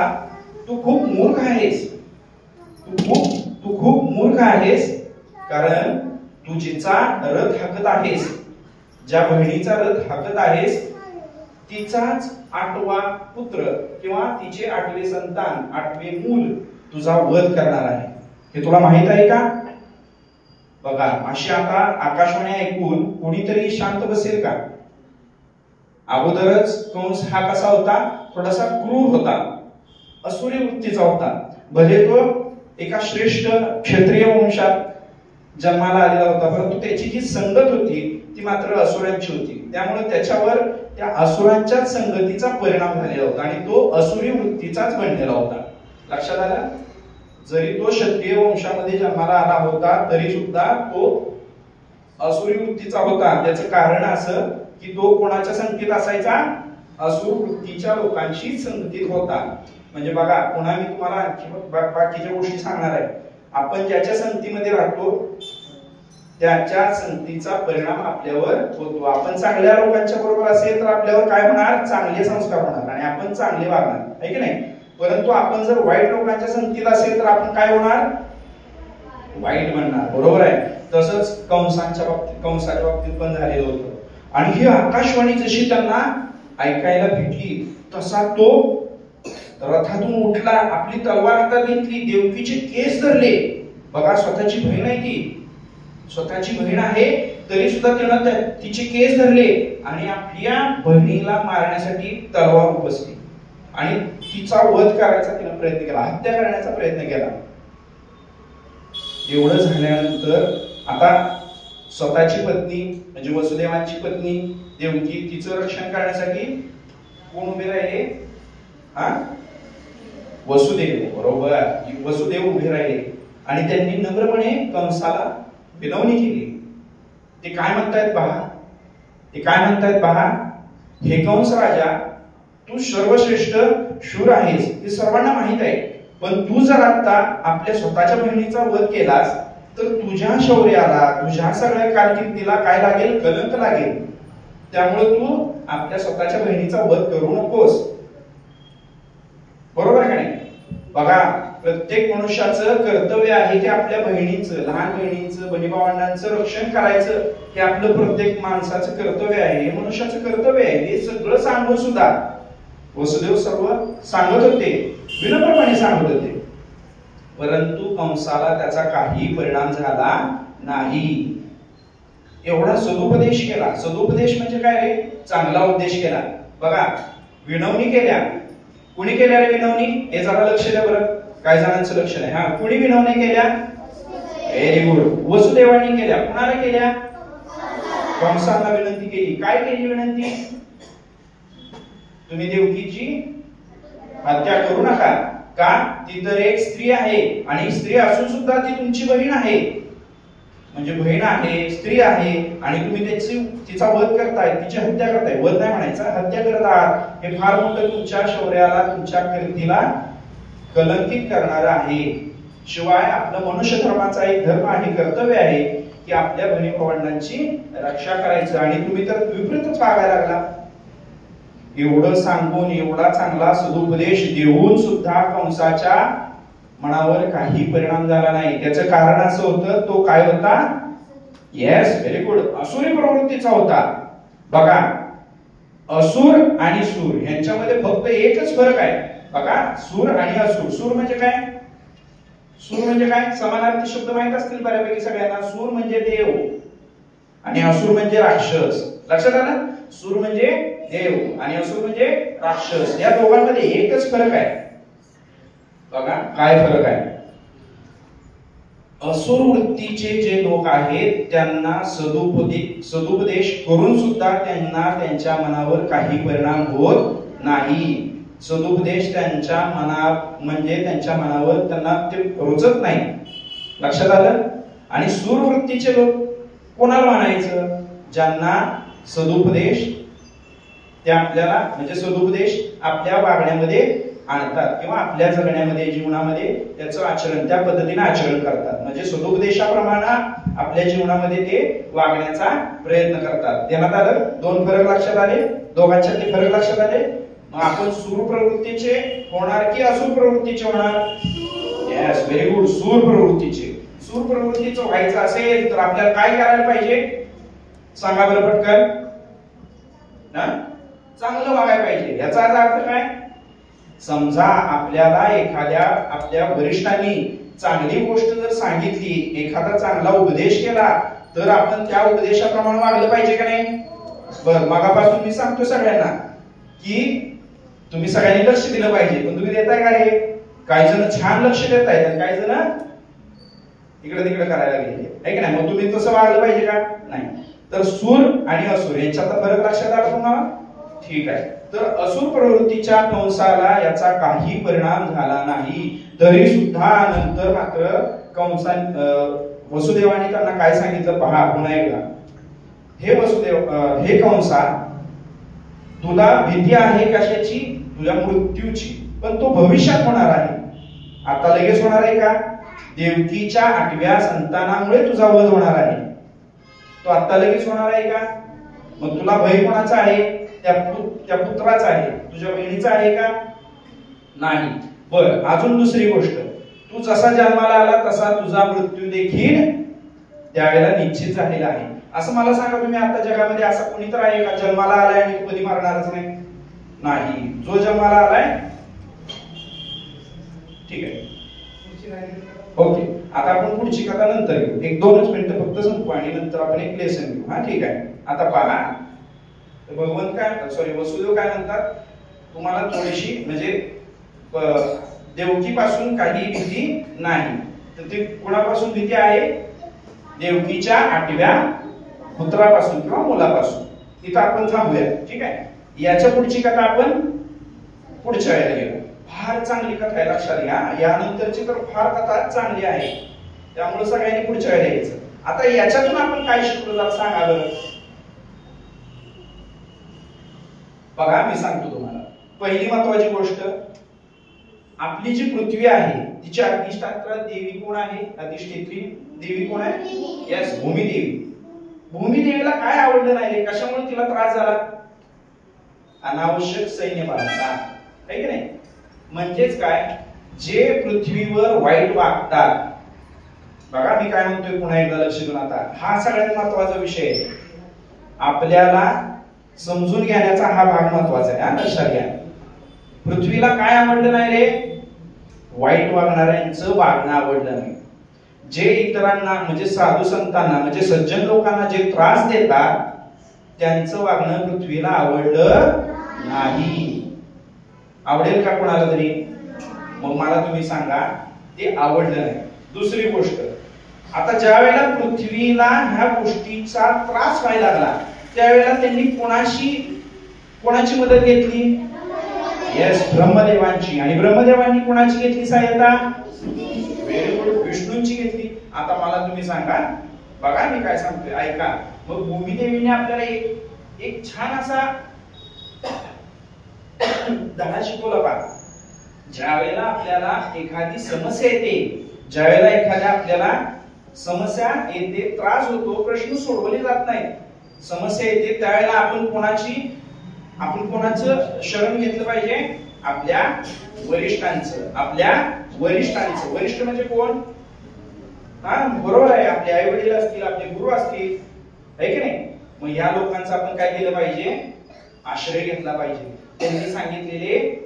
तू खूप मूर्ख आहेस. तू खूप मूर्ख आहेस, कारण तू जिचा रथ हाकत आहेस, ज्या बहिणीचा रथ हाकत आहेस, तिचाच 8वा पुत्र किंवा तिचे 8वे संतान, 8वे मूल तुझा वध करणार आहे. हे तुला माहित आहे का? बघा, अशी आता आकाशवाणी ऐकून कोणीतरी शांत बसेल का? अगोदरच कंस हा कसा होता? थोडासा क्रूर होता, असुरी वृत्तीचा होता. भले तो एका श्रेष्ठ क्षत्रिय वंशात जन्माला आलेला होता, परंतु त्याची जी संगत होती ती मात्र असुरांची होती. त्यामुळे त्याच्यावर त्या असुरांच्याच संगतीचा परिणाम झालेला होता आणि तो असुरी वृत्तीचाच बनलेला होता. लक्षात आलं? जरी तो क्षत्रिय वंशामध्ये जन्माला आला होता तरी सुद्धा तो असुरी वृत्तीचा होता. त्याचं कारण असं की तो कोणाच्या संगतीत असायचा? असुर वृत्तीच्या लोकांशी संगतीत होता. म्हणजे बघा, पुन्हा मी तुम्हाला आणखी बाकीच्या गोष्टी सांगणार आहे. आपण ज्याच्या संगतीमध्ये राहतो त्याच्या संगतीचा परिणाम आपल्यावर होतो. आपण चांगल्या लोकांच्या बरोबर असेल तर आपल्यावर काय होणार? चांगले संस्कार होणार आणि आपण चांगले वागणार, आहे की नाही? परंतु आपण जर वाईट लोकांच्या संगतीत असेल तर आपण काय होणार? वाईट बनणार. बरोबर आहे? तसंच कंसाच्या बाबतीत पण झालेलं होतं. आणि ही आकाशवाणी जशी त्यांना ऐकायला भेटली तसा तो रथातून उठला, आपली तलवार हातात घेतली, देवकीचे केस धरले. बघा, स्वतःची बहीण आहे ती, स्वतःची बहीण आहे तरी सुद्धा त्यानं तिचे केस धरले आणि आपल्या बहिणीला मारण्यासाठी तलवार उपसली आणि तिचा वध करायचा तिने प्रयत्न केला, हत्या करण्याचा प्रयत्न केला. एवढं झाल्यानंतर आता स्वतःची पत्नी म्हणजे वसुदेवांची पत्नी देवकी, तिचं रक्षण करण्यासाठी कोण उभे राहिले? वसुदेव. बरोबर, वसुदेव उभे राहिले आणि त्यांनी नम्रपणे कंसाला विनवणी केली. ते काय म्हणतायत पहा? हे कंस राजा, तू सर्वश्रेष्ठ शूर आहेस हे सर्वांना माहित आहे, पण तू जर आता आपल्या स्वतःच्या बहिणीचा वध केलास तर तुझ्या शौर्याला, तुझ्या सगळ्या कारकिर्दीला काय लागेल? कलंक लागेल. त्यामुळे तू आपल्या स्वतःच्या बहिणीचा वध करू नकोस. बरोबर का नाही? बघा, प्रत्येक मनुष्याचं कर्तव्य आहे की आपल्या बहिणीचं, लहान बहिणीचं, बहिणीभावंडांचं रक्षण करायचं. हे आपलं प्रत्येक माणसाचं कर्तव्य आहे, हे मनुष्याचं कर्तव्य आहे. हे सगळं सांगून सुद्धा वसुदेव सर्व सांगत होते, विनम्रपणे सांगत होते, परंतु कंसाला त्याचा काही परिणाम झाला नाही. एवढा सदुपदेश केला. सदुपदेश म्हणजे काय रे? चांगला उपदेश केला. बघा, विनवणी केल्या. कुणी केल्या रे विनवणी? हे जरा लक्ष द्या बरं, काय जणांचं लक्ष नाही. हा, कुणी विनवणी केल्या? Very good. वसुदेवानी केल्या. कुणाला केल्या? कंसाला विनंती केली. काय केली विनंती? तुम्ही देवकीची हत्या करू नका. का? ती तर एक स्त्री आहे आणि स्त्री असून सुद्धा ती तुमची बहीण आहे. म्हणजे बहीण आहे, स्त्री आहे आणि तुम्ही तिचा वध करताय, तिची हत्या करताय. वध नाही म्हणायचा, हत्या करत आहात. हे फार मोठं तुमच्या शौर्याला, तुमच्या कीर्तीला कलंकित करणार आहे. शिवाय आपलं मनुष्य धर्माचा एक धर्म आणि कर्तव्य आहे की आपल्या बहिणी भावंडांची रक्षा करायचं आणि तुम्ही तर विपरीतच वागायला लागला. एवढं सांगून, एवढा चांगला सदुपदेश देऊन सुद्धा कंसाच्या मनावर काही परिणाम झाला नाही. त्याचं कारण असं होतं, तो काय होता? येस, व्हेरी गुड, असुरी प्रवृत्तीचा होता. बघा, असुर आणि सूर यांच्यामध्ये फक्त एकच फरक आहे. बघा, सूर आणि असुर. सूर म्हणजे काय? सूर म्हणजे काय? समानार्थी शब्द माहित असतील बऱ्यापैकी सगळ्यांना. सूर म्हणजे देव आणि असुर म्हणजे राक्षस. लक्षात आलं? सूर म्हणजे देव आणि असुर म्हणजे राक्षस. या दोघांमध्ये एकच फरक आहे. बघा काय फरक आहे. असुर वृत्तीचे जे लोक आहेत त्यांना सदुपदेश करून सुद्धा त्यांना त्यांच्या मनावर काही परिणाम होत नाही. सदुपदेश त्यांच्या म्हणजे त्यांच्या मनावर त्यांना ते रुचत नाही. लक्षात आलं? आणि सूर वृत्तीचे लोक कोणाला मानायचं? ज्यांना सदुपदेश ते आपल्याला म्हणजे सदुपदेश आपल्या वागण्यामध्ये आणतात किंवा आपल्या जगण्यामध्ये, जीवनामध्ये त्याचं आचरण, त्या पद्धतीने आचरण करतात. म्हणजे सदुपदेशाप्रमाणे आपल्या जीवनामध्ये ते वागण्याचा प्रयत्न करतात. ध्यानात आलं? दोन फरक लक्षात आले? दोघांच्यातले फरक लक्षात आले? मग आपण सूर प्रवृत्तीचे होणार की असुर प्रवृत्तीचे होणार? येस, व्हेरी गुड, सूर प्रवृत्तीचे. सूर प्रवृत्तीचं व्हायचं असेल तर आपल्याला काय करायला पाहिजे? सांगा बरं पटकन. चांगलं वागायला पाहिजे. याचा अर्थ काय? समजा आपल्याला आपल्या वरिष्ठांनी चांगली गोष्ट जर सांगितली, एखादा चांगला उपदेश केला तर आपण त्या उपदेशाप्रमाणे वागलं पाहिजे का नाही? बरं, मगापासून मी सांगतो सगळ्यांना की तुम्ही सगळ्यांनी लक्ष दिलं पाहिजे. पण तुम्ही देताय का रे? काही जण छान लक्ष देत आहेत आणि काही जण इकडे तिकडे करायला गेले आहे की नाही? मग तुम्ही तसं वागलं पाहिजे का? नाही. तर सूर आणि असुर यांच्यात फरक लक्षात आला तुम्हाला? ठीक आहे. तर असुर प्रवृत्तीच्या कंसाला याचा काही परिणाम झाला नाही. तरी सुद्धा नंतर मात्र वसुदेवाने त्यांना काय सांगितलं पहा पुन्हा एकदा. हे कंसा, तुला भीती आहे कशाची? तुझ्या मृत्यूची. पण तो भविष्यात होणार आहे, आता लगेच होणार आहे का? देवकीच्या 8व्या संतानामुळे तुझा वध होणार आहे. तो आता लगेच होणार आहे का? मग तुला भय कोणाचा आहे? त्या पुत्राचा आहे. तुझ्या बहिणीचा आहे का? नाही. बर, अजून दुसरी गोष्ट, तू जसा जन्माला आला तसा तुझा मृत्यू देखील त्यावेळेला निश्चित झालेला आहे. असं मला सांगा, तुम्ही आता जगामध्ये असा कोणी तर आहे का जन्माला आलाय आणि तू कधी मरणारच नाही? नाही. जो जन्माला आलाय, ठीक आहे, ओके. आता आपण पुढची कथा नंतर घेऊ. 1-2 मिनिटं फक्त संपू आणि नंतर आपण एक लेसन घेऊ. हा, ठीक आहे. आता पहा, भगवंत काय वसुदेव काय म्हणतात? तुम्हाला थोडीशी म्हणजे देवकीपासून काही भीती नाही. तर ते कोणापासून भीती आहे? देवकीच्या 8व्या पुत्रापासून किंवा मुलापासून. इथं आपण थांबूया, ठीक आहे. याच्या पुढची कथा आपण पुढच्या वेळेला घेऊ. फार चांगली कथा आहे, लक्षात घ्या. यानंतरची तर फार कथा चांगली आहे, त्यामुळे सगळ्यांनी पुढच्या वेळेला यायचं. आता याच्यातून आपण काय शिकलो जरा सांगा बरं. बघा, मी सांगतो तुम्हाला. पहिली महत्वाची गोष्ट, आपली जी पृथ्वी आहे तिची अधिष्ठात्री देवी कोण आहे? अधिष्ठित्री देवी कोण आहे? यस, भूमिदेवी. भूमिदेवीला काय आवडलं नाही? कशामुळे तिला त्रास झाला? अनावश्यक सैन्य बळाचा, आहे की नाही? म्हणजेच काय, जे पृथ्वीवर वाईट वागतात. बघा मी काय म्हणतोय पुन्हा एकदा लक्ष देऊन. आता हा सगळ्यात महत्वाचा विषय आहे. आपल्याला समजून घेण्याचा हा भाग महत्वाचा आहे. हा, लक्षात घ्या. पृथ्वीला काय आवडलं नाही रे? वाईट वागणाऱ्यांचं वागणं आवडलं नाही. जे इतरांना म्हणजे साधू संतांना म्हणजे सज्जन लोकांना जे त्रास देतात त्यांचं वागणं पृथ्वीला आवडलं नाही. आवडेल का कोणाला तरी? मग मला तुम्ही सांगा ते आवडलं नाही. दुसरी गोष्ट, आता ज्या वेळेला पृथ्वीला ह्या गोष्टीचा त्रास व्हायला लागला त्यावेळेला त्यांनी कोणाची मदत घेतली? येस, ब्रह्मदेवांची. आणि ब्रह्मदेवांनी कोणाची घेतली सहायता? व्हेरी गुड, विष्णूंची घेतली. आता मला तुम्ही सांगा, बघा मी काय सांगतोय ऐका. मग भूमिदेवीने आपल्याला एक छान असा धडा शिकवला बा. ज्या वेळेला आपल्याला एखादी समस्या येते, ज्या वेळेला एखाद्या आपल्याला समस्या येते, त्रास होतो, प्रश्न सोडवले जात नाही, समस्या येते, त्यावेळेला आपण कोणाचं शरण घेतलं पाहिजे? आपल्या वरिष्ठांचं. वरिष्ठ म्हणजे कोण? हा, बरोबर आहे, आपले आई वडील असतील, आपले गुरु असतील, आहे की नाही? मग या लोकांचा आपण काय केलं पाहिजे? आश्रय घेतला पाहिजे. त्यांनी सांगितलेले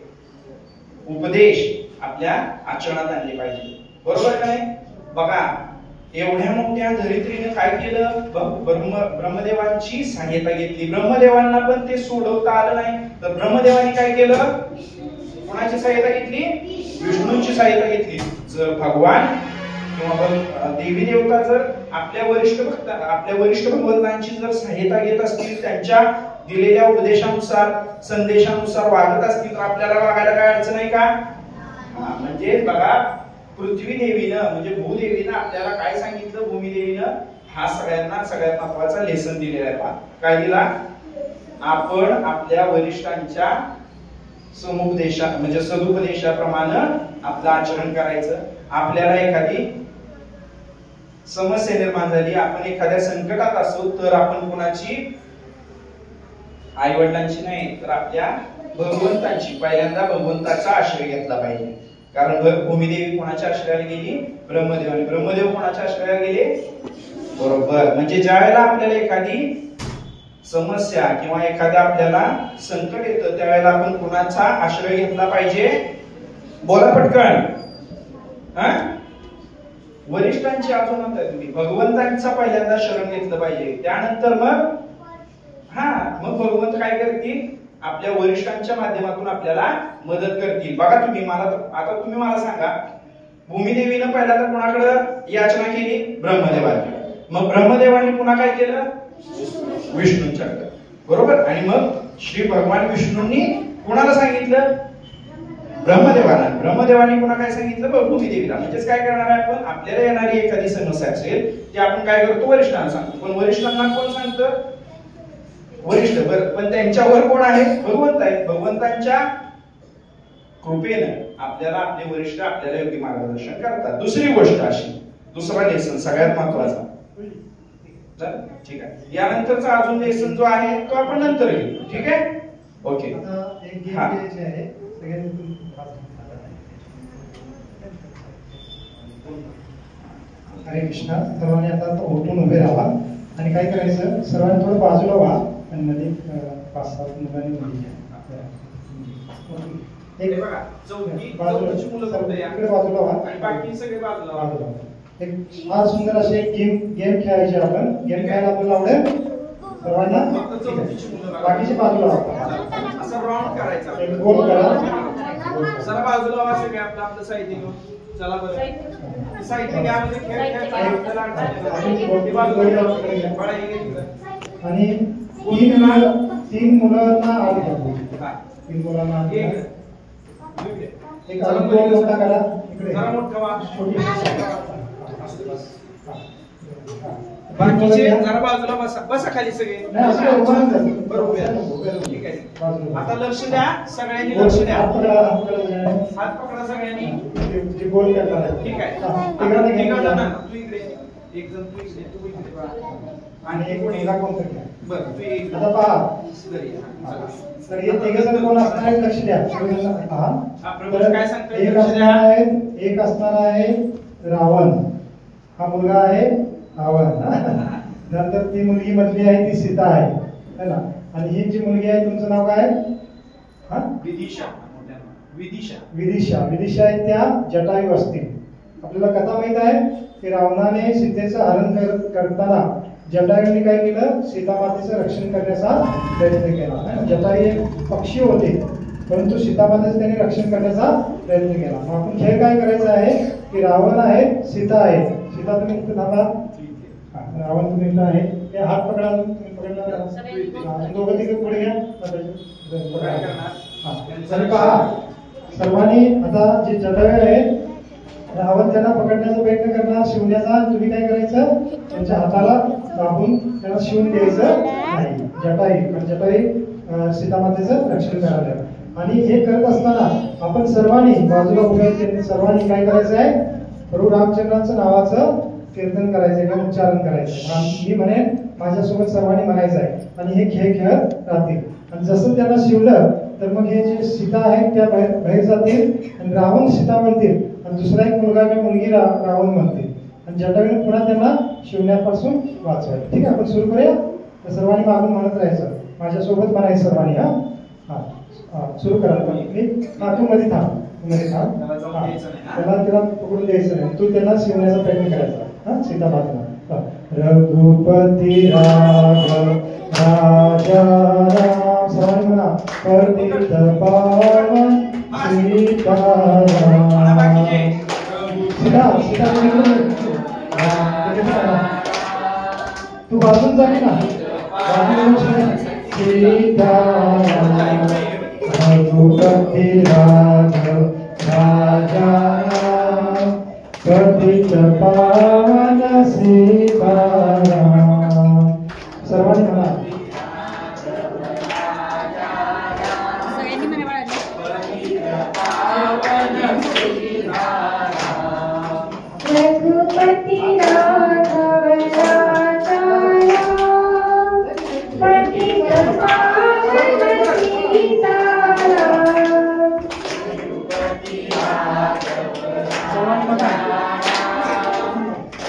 उपदेश आपल्या आचरणात आणले पाहिजे. बरोबर का नाही? बघा, एवढ्या मोठ्या धरित्रीने काय केलं? ब्रह्मदेवांची सहायता घेतली. ब्रह्मदेवांना पण ते सोडवता आलं नाही, तर ब्रह्मदेवांनी काय केलं? कोणाची सहायता घेतली? विष्णूंची सहायता घेतली. जर भगवान किंवा देवी देवता जर आपल्या वरिष्ठ भगवंतांची जर सहायता घेत असतील, त्यांच्या दिलेल्या उपदेशानुसार संदेशानुसार वागत असतील, तर आपल्याला वागायला काय अडचण आहे का? म्हणजे बघा, पृथ्वी देवीनं म्हणजे भूदेवीनं आपल्याला काय सांगितलं? भूमिदेवीनं हा सगळ्यात महत्वाचा लेसन दिलेला आहे. काय दिला? आपण आपल्या वरिष्ठांच्या म्हणजे सदुपदेशाप्रमाणे आपलं आचरण करायचं. आपल्याला एखादी समस्या निर्माण झाली, आपण एखाद्या संकटात असो, तर आपण कोणाची? आई वडिलांची नाही, तर आपल्या भगवंतांची, पहिल्यांदा भगवंताचा आश्रय घेतला पाहिजे. कारण भूमिदेवी कोणाच्या आश्रयाला गेली? ब्रह्मदेवाने. ब्रह्मदेव कोणाच्या आश्रयाला गेले? बरोबर. म्हणजे ज्या वेळेला आपल्याला एखादी समस्या किंवा एखादा आपल्याला संकट येतं, त्यावेळेला आपण कोणाचा आश्रय घेतला पाहिजे? बोला पटकन. वरिष्ठांची अजून म्हणताय तुम्ही, भगवंतांचा पहिल्यांदा शरण घेतलं पाहिजे. त्यानंतर मग भगवंत काय करतील? आपल्या वरिष्ठांच्या माध्यमातून आपल्याला मदत करतील. बघा तुम्ही मला सांगा, भूमिदेवीनं पहिला तर कोणाकडे याचना केली? ब्रह्मदेवाकडे. मग ब्रह्मदेवाने पुन्हा काय केलं? विष्णूंच्याकडे. बरोबर. आणि मग श्री भगवान विष्णूंनी कोणाला सांगितलं? ब्रह्मदेवाने पुन्हा काय सांगितलं? भूमिदेवीला. म्हणजेच काय करणार आहे आपण? आपल्याला येणारी एखादी समस्या असेल ती आपण काय करतो? वरिष्ठांना सांगतो. पण वरिष्ठांना कोण सांगतं? वरिष्ठ. पण त्यांच्यावर कोण आहे? भगवंत आहे. भगवंतांच्या कृपेनं आपल्याला आपले वरिष्ठ आपल्याला योग्य मार्गदर्शन करतात. दुसरी गोष्ट अशी, दुसरा लेसन सगळ्यात महत्वाचा. ठीक आहे, यानंतरचा अजून लेसन जो आहे तो आपण नंतर घेऊ. ठीक आहे, ओके. आता एक गेम घ्यायची आहे. सगळ्यांनी हरे कृष्णा. सर्वांनी आता उठून उभे राहा आणि काय करायचं? सर्वांनी थोडं बाजूला व्हा आणि मध्ये 5-7 मुलांनी मुली एक बघा, चौथीची मुलं फक्त या इकडे बाजूला व्हा आणि बाकी सगळे बाजूला व्हा. एक फार सुंदर असे गेम खेळायचे आपण. गेम खेळायला आपल्याला आवडेल सर्वांना? फक्त चौथीची मुलं बाकीचे बाजूला व्हा. असं राऊंड करायचा. एक गोल करा. चला बाजूला व्हा सगळे. आपलं साहित्य घेऊन चला. बरं, साहित्य घ्या. म्हणजे खेळ आणि 3 मुलांना आधी करा. 3 मुलांना एक अजून गोल मोठा करा. इकडे जरा मोठा व्हा. छोटी बाकीचे जरा बाजूला बसा खाली सगळे. बरोबर. ठीक आहे. आता लक्ष द्या सगळ्यांनी, लक्ष द्या. हात पकडा सगळ्यांनी. गोल करणार आहे. ठीक आहे. तू इकडे, एक जण तू इकडे, तू इकडे आणि एक मुलगा कोणतरी घ्या. बरं, तू एक आता पहा तर हे 3 जण कोण असणार आहेत? लक्ष द्या. काय सांगतो? एक असणार आहे रावण. हा मुलगा आहे रावण. नंतर ती मुलगी मधली आहे ती सीता आहे ना. आणि ही जी मुलगी आहे तुमचं नाव काय? विदिशा. विदिशा. विदिशा आहे त्या जटायू असतील. आपल्याला कथा माहित आहे? की रावणाने सीतेचं हरण करताना जटायूने काय केलं, सीतामातेचं रक्षण करण्याचा प्रयत्न केला. जटायू एक पक्षी होते, परंतु सीतामातेचं त्यांनी रक्षण करण्याचा प्रयत्न केला. मग आपण खेळ काय करायचा आहे की रावण आहे, सीता आहे. सीता तुम्ही इथे थांबा, रावण तुम्ही इथं आहे, ते हात पकडा, तुम्ही पकडला, दोघं तिकडे पुढे घ्या. पहा सर्वांनी आता जे जटायू आहेत, रावण त्यांना पकडण्याचा प्रयत्न करणार, शिवण्याचा. तुम्ही काय करायचं, त्यांच्या हाताला दाबून त्यांना शिवून द्यायचं नाही. जटायू सीतामातेचं रक्षण करायला. आणि हे करत असताना आपण सर्वांनी बाजूला उभे सर्वांनी काय करायचं आहे, प्रभू रामचंद्रांचं नावाचं कीर्तन करायचंय किंवा उच्चारण करायचं. मी म्हणेन माझ्यासोबत सर्वांनी म्हणायचं आहे आणि हे खेळ खेळत राहतील. आणि जसं त्यांना शिवलं तर मग हे जे सीता आहेत त्या बाहेर जातील आणि रावण सीता म्हणतील आणि दुसरा एक मुलगा किंवा मुलगी रावण म्हणतील आणि जटायूने पुन्हा त्यांना शिवण्यापासून वाचवायचं. ठीक आहे, आपण सुरू करूया. तर सर्वांनी मागून म्हणत राहायचं, माझ्यासोबत म्हणायचं सर्वांनी. हा सुरू करा. तू मध्ये थांब, त्याला पकडून द्यायचं नाही, तू त्यांना शिवण्याचा प्रयत्न करायचा. सीतामातेला रघुपती राघव राजा राम, सर्वांनी म्हणा पतित पावन सीताराम. सीता तू बाजून जाते ना, सीताराम रघुपती राघव राजा राम, पतित पावन सीताराम. सर्वांनी म्हणा रघुपति राघव राजा राम, पतित पावन सीताराम. रघुपति राघव राजा राम,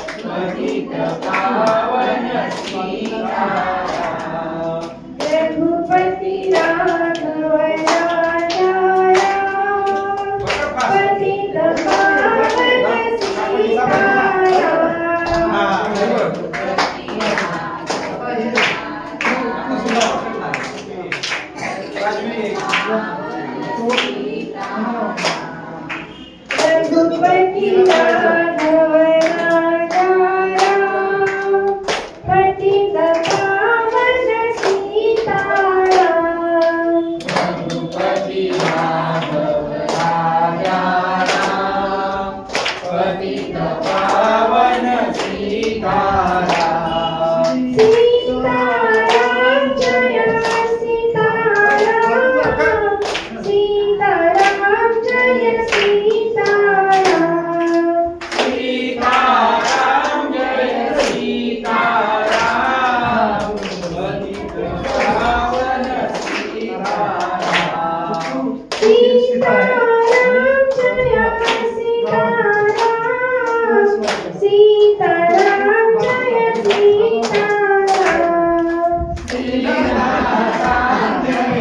पतित पावन रघुपति राघव राजा राम, पतित पावन सीताराम. रघुपति राघव राजा राम, पतित पावन सीताराम. सीताराम जय सीताराम, सीताराम जय सीताराम. सीताराम जय सीताराम, पतित पावन सीताराम. सीताराम जय सीताराम, सीताराम जय सीताराम. सीताराम जय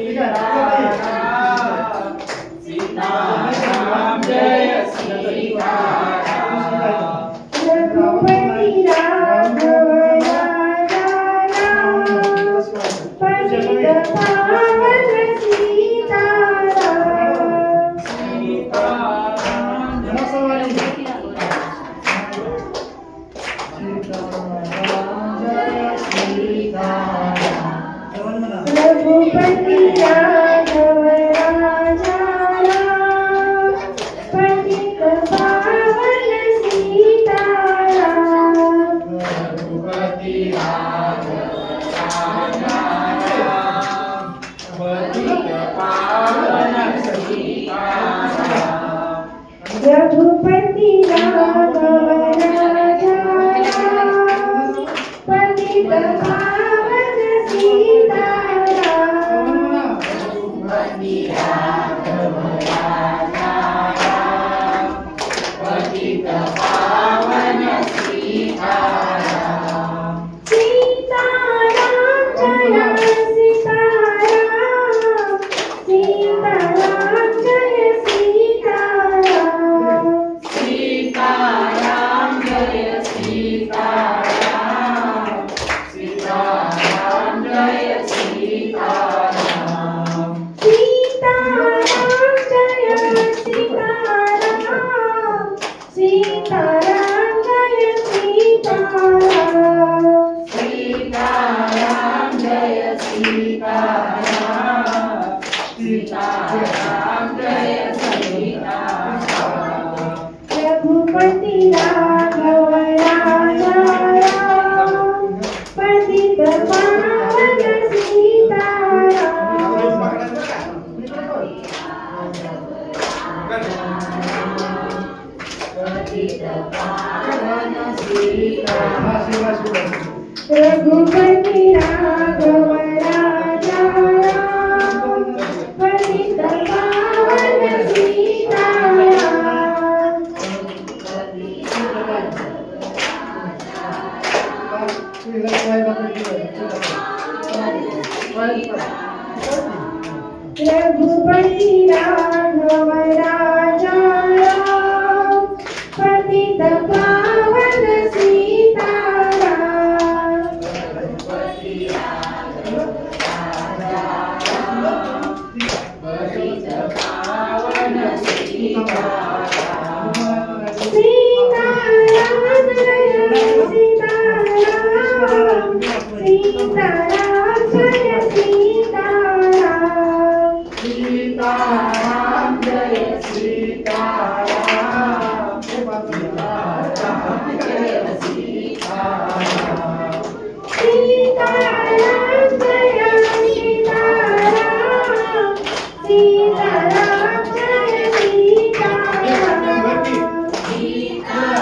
सीताराम, सीताराम जय सीताराम. रघुपति राघव राजा राम, पतित पावन सीताराम. रघुपति राघव राजा राम, पतित पावन सीताराम. रघुपति राघव राजा राम, पतित पावन सीताराम. रघुपति राघव राजा राम, पतित पावन सीताराम. रघुपति राघव राजा राम, पतित पावन सीताराम. सीताराम जय सीताराम, सीताराम जय सीताराम. सीताराम रघुपति राघव राजा राम, पतित पावन सीताराम। रघुपति राघव राजा राम, पतित पावन सीताराम। रघुपति राघव राजा राम, पतित पावन सीताराम। सीताराम जय सीताराम, सीताराम जय सीताराम। सीताराम जय सीताराम, सीताराम जय सीताराम। सीताराम जय सीताराम, सीताराम जय सीताराम।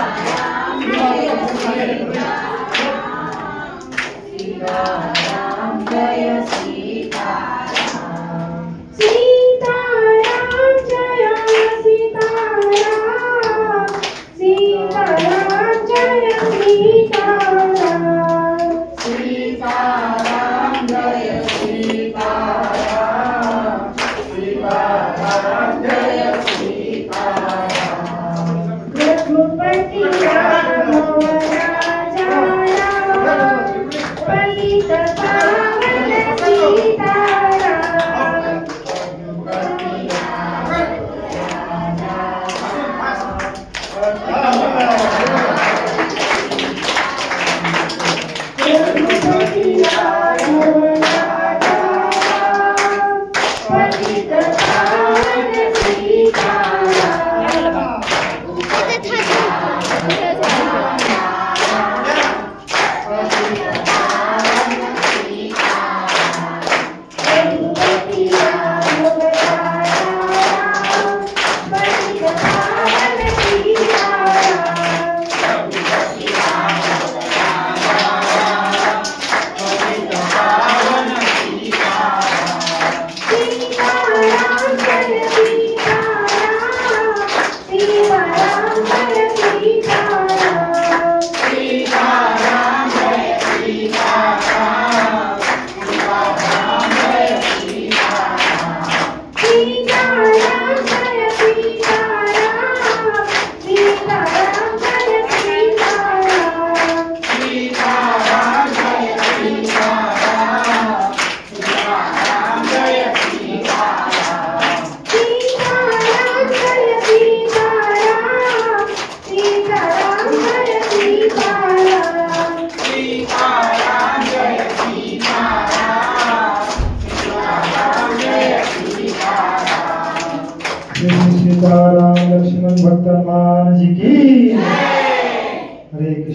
सीताराम जय सीताराम, सीताराम जय सीताराम। सीताराम जय सीताराम, सीताराम जय सीताराम। सीताराम जय सीताराम, सीताराम जय सीताराम। रघुपति राघव राजा राम, पतित पावन सीताराम। रघुपति राघव राजा राम, पतित पावन सीताराम। रघुपति राघव राजा राम, पतित पावन सीताराम। सीताराम जय सीताराम, सीताराम जय सीताराम। सीताराम जय सीताराम, सीताराम जय सीताराम। सीताराम जय सीताराम, सीताराम जय सीताराम। सीताराम जय सीताराम, सीताराम जय सीताराम। सीताराम जय सीताराम, सीताराम जय सीताराम। सीताराम जय सीताराम, सीताराम जय सीताराम। सीताराम लक्ष्मण भक्त हनुमान जी की। हरे कृष्ण।